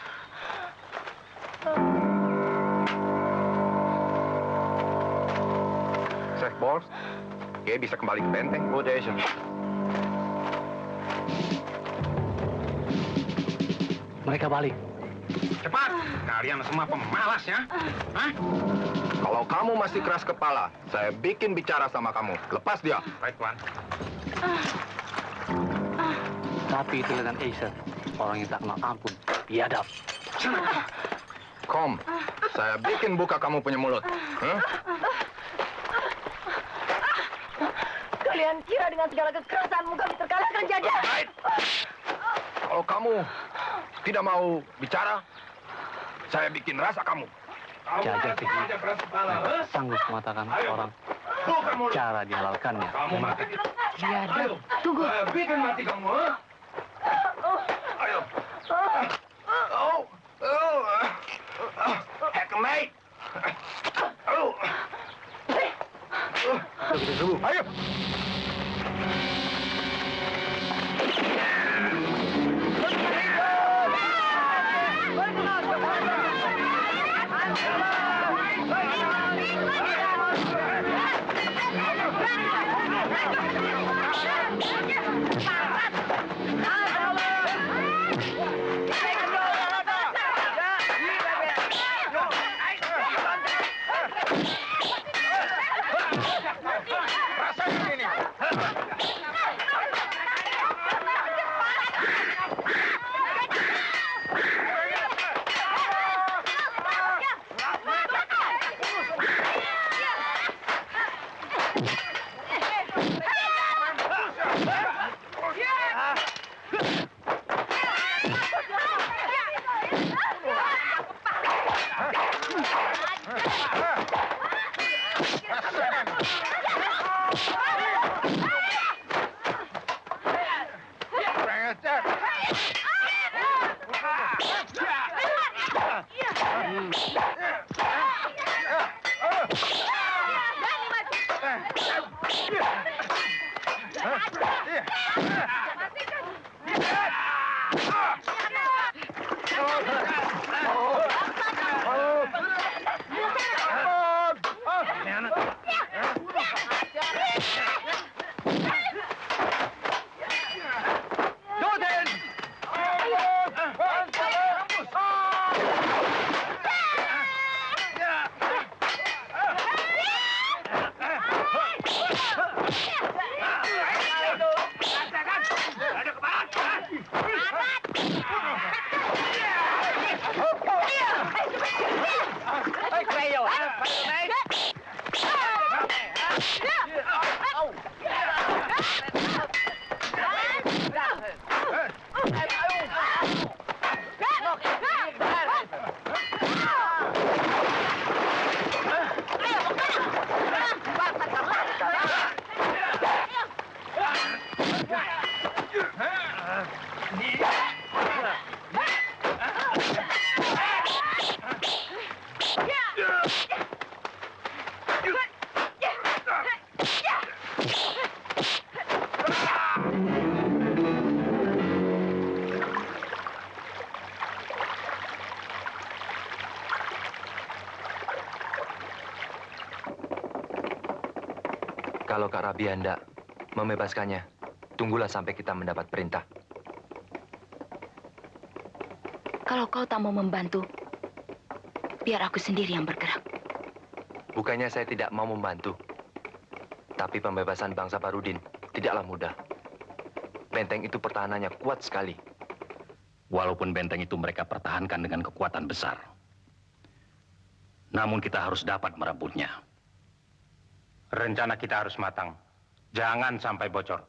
Chef Bos, dia bisa kembali ke benteng. Udah, Chef. Mereka balik. Cepat! Kalian semua pemalas ya? Hah? Kalau kamu masih keras kepala, saya bikin bicara sama kamu. Lepas dia. Baik, Tuan. Tapi itu dengan Acer, orang yang tak kenal ampun, biadab. Kom, saya bikin buka kamu punya mulut. Huh? Kalian kira dengan segala kekerasanmu kami terkalahkan, Jaja? Kalau kamu tidak mau bicara, saya bikin rasa kamu. Jaja sanggup mengatakan orang cara dihalalkannya. Biadab. Tunggu. Bikin mati kamu, ha? Ayo. Hekmate. Ayo. Kalau Kak Rabia hendak membebaskannya, tunggulah sampai kita mendapat perintah. Kalau kau tak mau membantu, biar aku sendiri yang bergerak. Bukannya saya tidak mau membantu, tapi pembebasan bangsa Barudin tidaklah mudah. Benteng itu pertahanannya kuat sekali. Walaupun benteng itu mereka pertahankan dengan kekuatan besar, namun kita harus dapat merebutnya. Rencana kita harus matang. Jangan sampai bocor.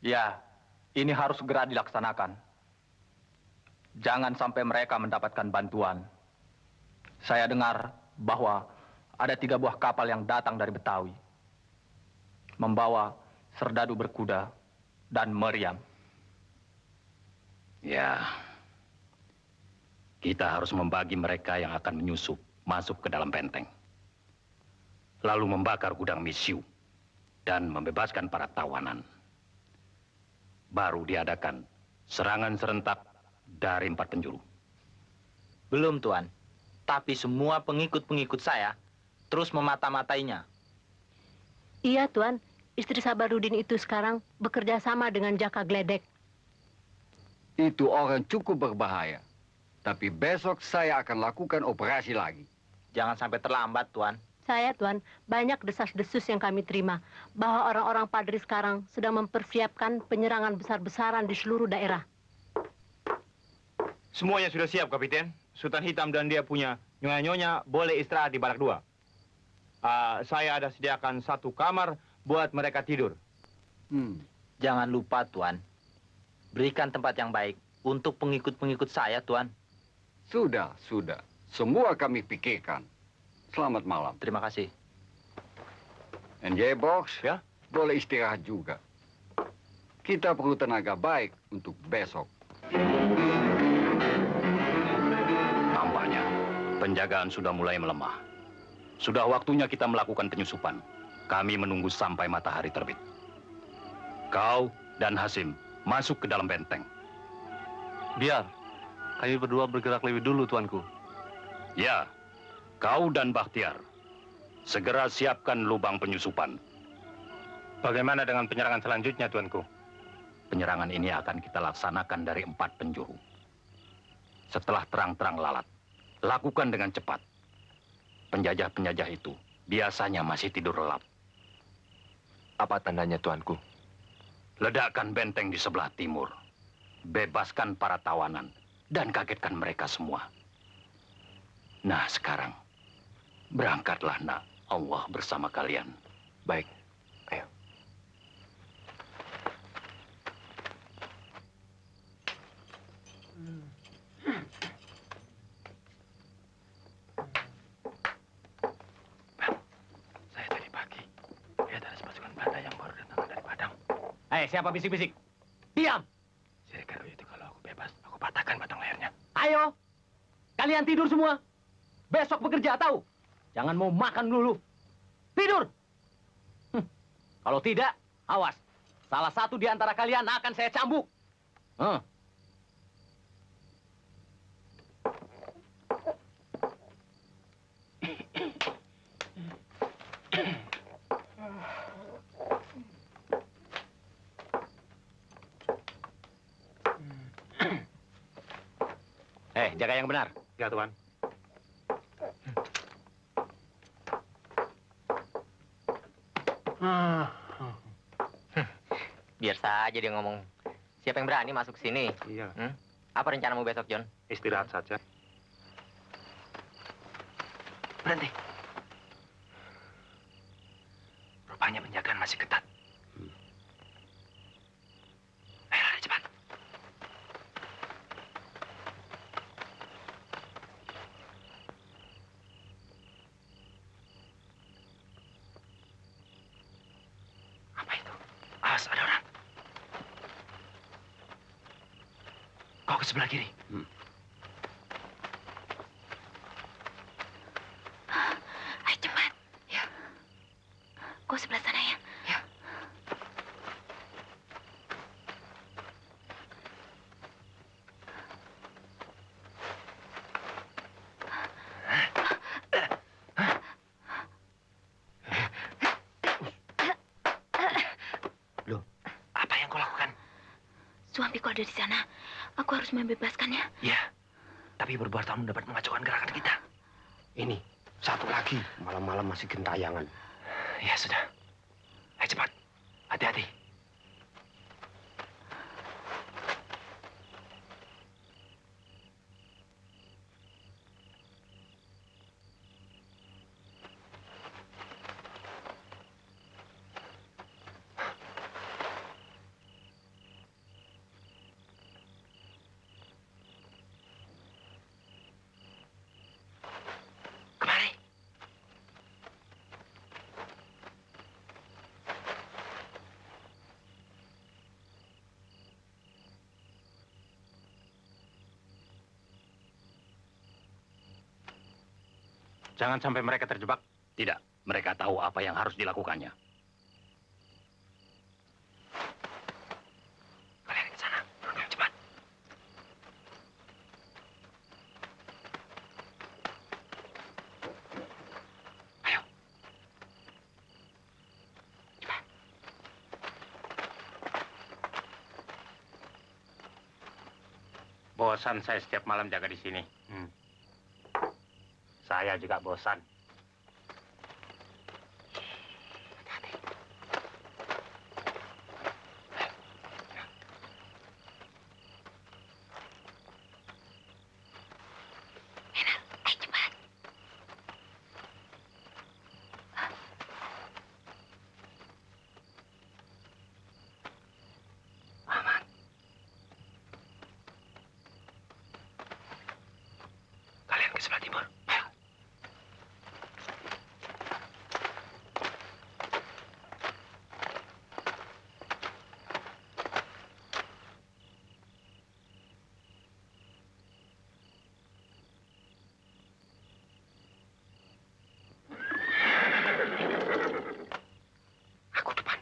Ya, ini harus segera dilaksanakan. Jangan sampai mereka mendapatkan bantuan. Saya dengar bahwa ada 3 buah kapal yang datang dari Betawi. Membawa serdadu berkuda dan meriam. Ya, kita harus membagi mereka yang akan menyusup masuk ke dalam benteng. Lalu membakar gudang misiu dan membebaskan para tawanan. Baru diadakan serangan serentak dari 4 penjuru. Belum, Tuan. Tapi semua pengikut-pengikut saya terus memata-matainya. Iya, Tuan. Istri Sabarudin itu sekarang bekerja sama dengan Jaka Gledek. Itu orang cukup berbahaya. Tapi besok saya akan lakukan operasi lagi. Jangan sampai terlambat, Tuan. Saya, Tuan, banyak desas-desus yang kami terima bahwa orang-orang Padri sekarang sedang mempersiapkan penyerangan besar-besaran di seluruh daerah. Semuanya sudah siap, Kapiten. Sultan Hitam dan dia punya nyonya-nyonya boleh istirahat di barak 2. Saya ada sediakan 1 kamar buat mereka tidur. Jangan lupa, Tuan. Berikan tempat yang baik untuk pengikut-pengikut saya, Tuan. Sudah. Semua kami pikirkan. Selamat malam. Terima kasih. NJ Box, ya, boleh istirahat juga. Kita perlu tenaga baik untuk besok. Nampaknya penjagaan sudah mulai melemah. Sudah waktunya kita melakukan penyusupan. Kami menunggu sampai matahari terbit. Kau dan Hasim masuk ke dalam benteng. Biar kami berdua bergerak lebih dulu, Tuanku. Ya, kau dan Bakhtiar segera siapkan lubang penyusupan. Bagaimana dengan penyerangan selanjutnya, Tuanku? Penyerangan ini akan kita laksanakan dari 4 penjuru. Setelah terang-terang lalat, lakukan dengan cepat. Penjajah-penjajah itu biasanya masih tidur lelap. Apa tandanya, Tuanku? Ledakkan benteng di sebelah timur. Bebaskan para tawanan dan kagetkan mereka semua. Nah, sekarang berangkatlah, nak. Allah bersama kalian. Baik. Ayo. Saya tadi pagi lihat ada pasukan Belanda yang baru datang dari Padang. Siapa bisik-bisik? Diam! Kira-kira itu kalau aku bebas, aku patahkan batang lehernya. Ayo! Kalian tidur semua. Besok bekerja, tahu? Jangan mau makan dulu. Tidur! Kalau tidak, awas. Salah satu di antara kalian akan saya cambuk. Jaga yang benar. Ya, Tuan. Biar saja dia ngomong. Siapa yang berani masuk sini? Iya. Apa rencanamu besok, John? Istirahat saja. Berhenti. Rupanya penjagaan masih ketat. Ayo, lari cepat. Apa itu? Awas, ada orang. Kau ke sebelah kiri. Ayo cepat. Ya. Kau sebelah sana ya. Ya. Loh, apa yang kau lakukan? Suamiku ada di sana. Aku harus membebaskannya. Ya, tapi berbuatan dapat mengacaukan gerakan kita. Ini, satu lagi. Malam-malam masih gentayangan. Ya, sudah. Ayo cepat. Hati-hati. Jangan sampai mereka terjebak. Tidak, mereka tahu apa yang harus dilakukannya. Kalian ke sana, cepat. Bosan saya setiap malam jaga di sini. Saya juga bosan. Kalian ke sebelah timur. Ayo. Aku depan.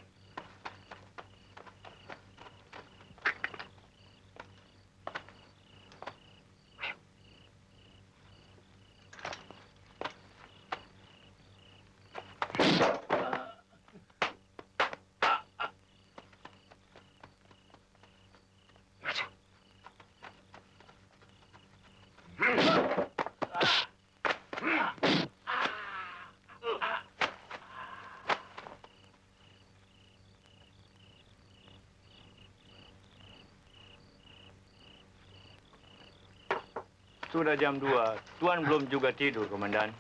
Sudah jam 2. Tuan belum juga tidur, Komandan.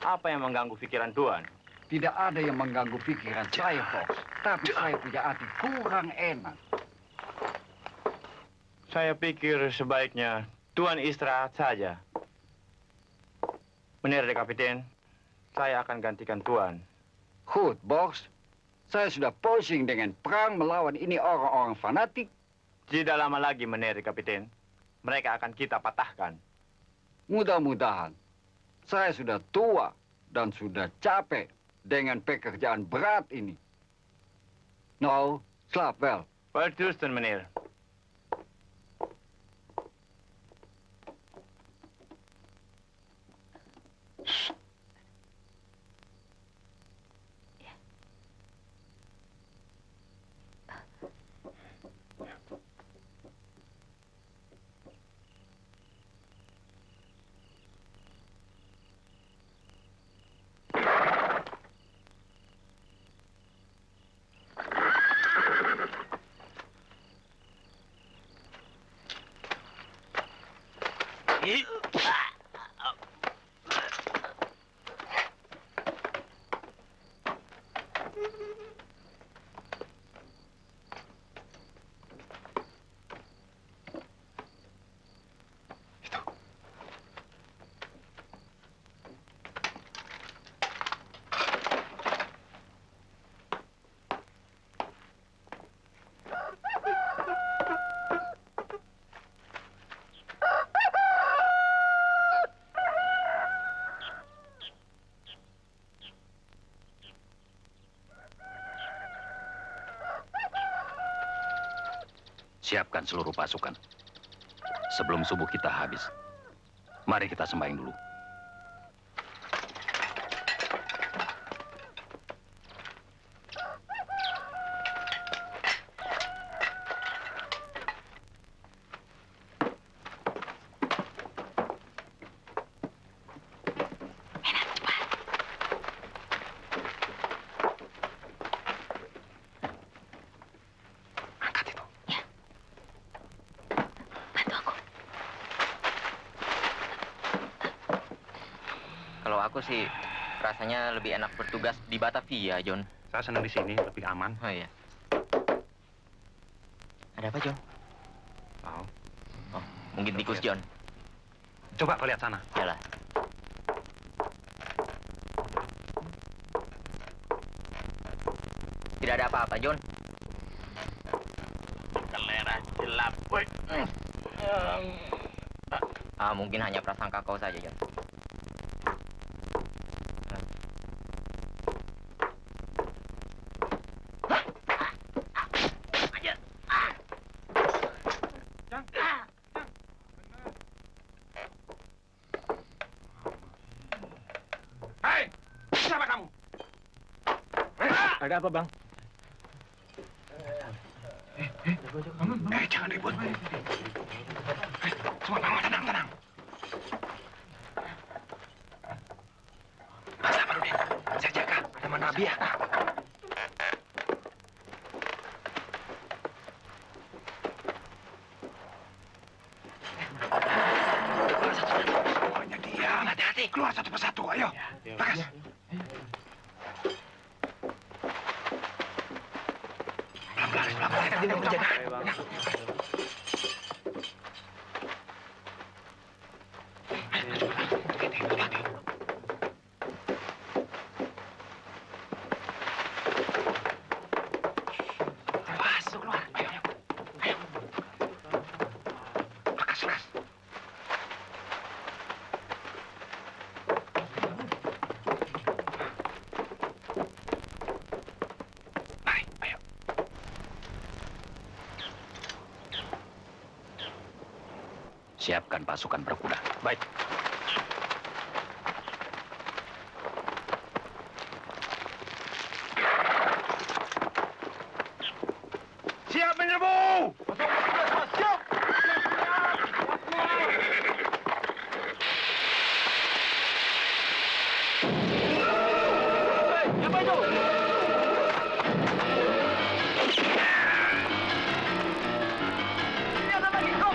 Apa yang mengganggu pikiran Tuan? Tidak ada yang mengganggu pikiran saya, Bos. Tapi saya punya hati kurang enak. Saya pikir sebaiknya Tuan istirahat saja. Benar deh, Kapiten. Saya akan gantikan Tuan. Goed, Bos. Saya sudah pusing dengan perang melawan ini orang-orang fanatik. Tidak lama lagi, Meneri Kapiten. Mereka akan kita patahkan. Mudah-mudahan. Saya sudah tua dan sudah capek dengan pekerjaan berat ini. Nou, slaap wel. Welterusten, meneer. Siapkan seluruh pasukan. Sebelum subuh kita habis. Mari kita sembahyang dulu. Kalau aku sih rasanya lebih enak bertugas di Batavia, John. Saya senang di sini, lebih aman. Oh iya. Ada apa, John? Tahu. Oh, mungkin tikus, John. Coba kau lihat sana. Yalah. Tidak ada apa-apa, John. Kelera gelap. Mungkin hanya prasangka kau saja, John. Ada apa, Bang? Jangan ribut. Semua bangun, tenang. Sabar, Udin. Saya jaga. Ada mana Rabiah? Semuanya diam. Hati-hati. Keluar satu persatu. Ayo. Bagas. Pelan-pelan. Tidak menjaga. Siapkan pasukan berkuda. Baik. Siap menyerbu! Siap! Apa itu? Ini ada lagi kok.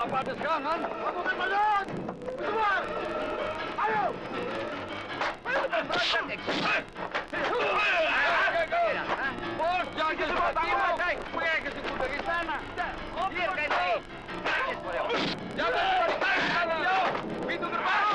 Apa ada serangan? Pasukan Mayon! Keluar! Ayo! Bos, jangan keluar! Mereka kesebut dari sana! Biarkan saya! Jangan balik ke sana! Pintu terbang!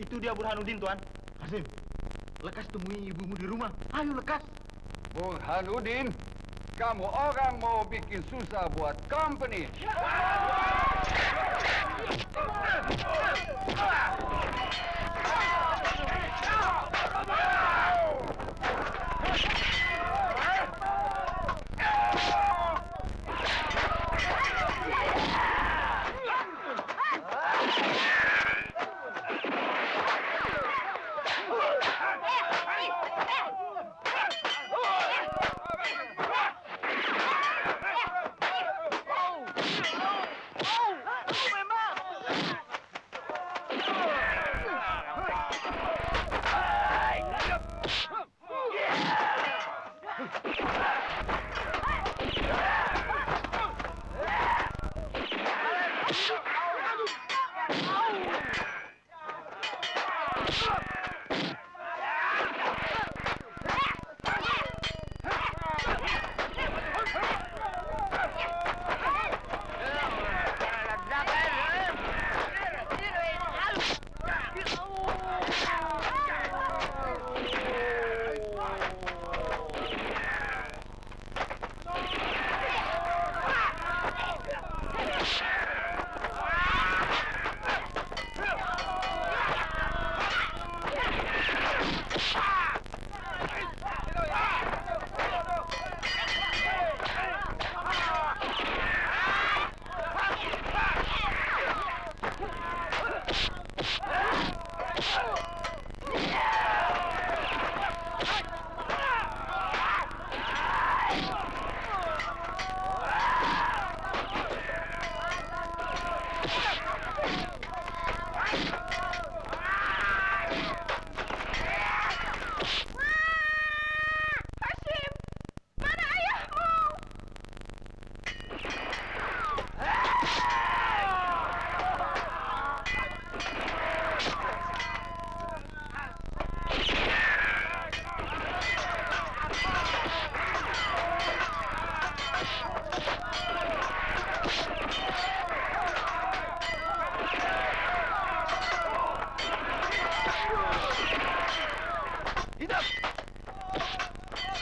Itu dia Burhanuddin, Tuan. Hasim, lekas temui ibumu di rumah. Ayo lekas. Burhanuddin, kamu orang mau bikin susah buat company.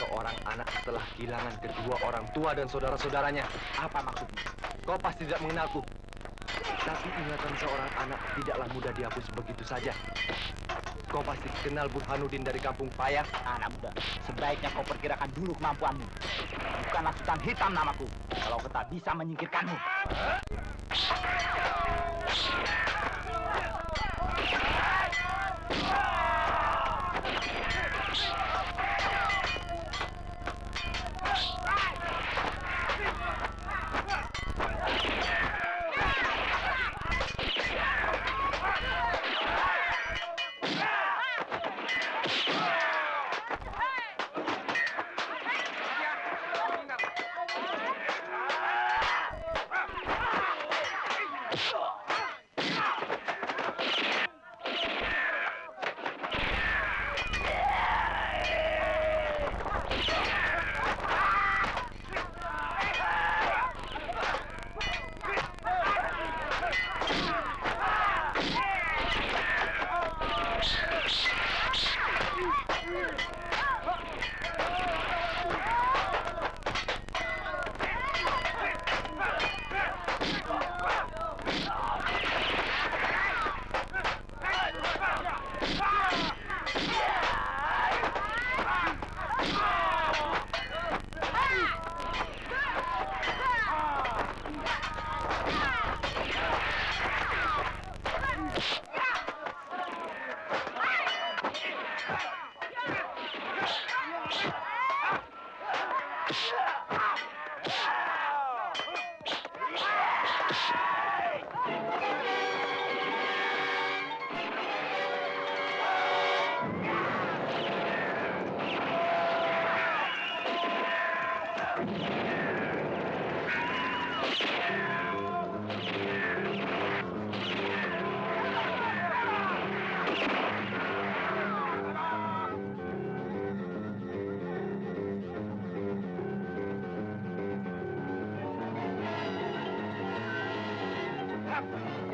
Seorang anak telah kehilangan kedua orang tua dan saudara-saudaranya. Apa maksudnya? Kau pasti tidak mengenalku. Tapi ingatan seorang anak tidaklah mudah dihapus begitu saja. Kau pasti kenal Burhanuddin dari kampung Payah. Anak muda, sebaiknya kau perkirakan dulu kemampuanmu. Bukanlah Sultan Hitam namaku, kalau kau tak bisa menyingkirkanmu. Ah!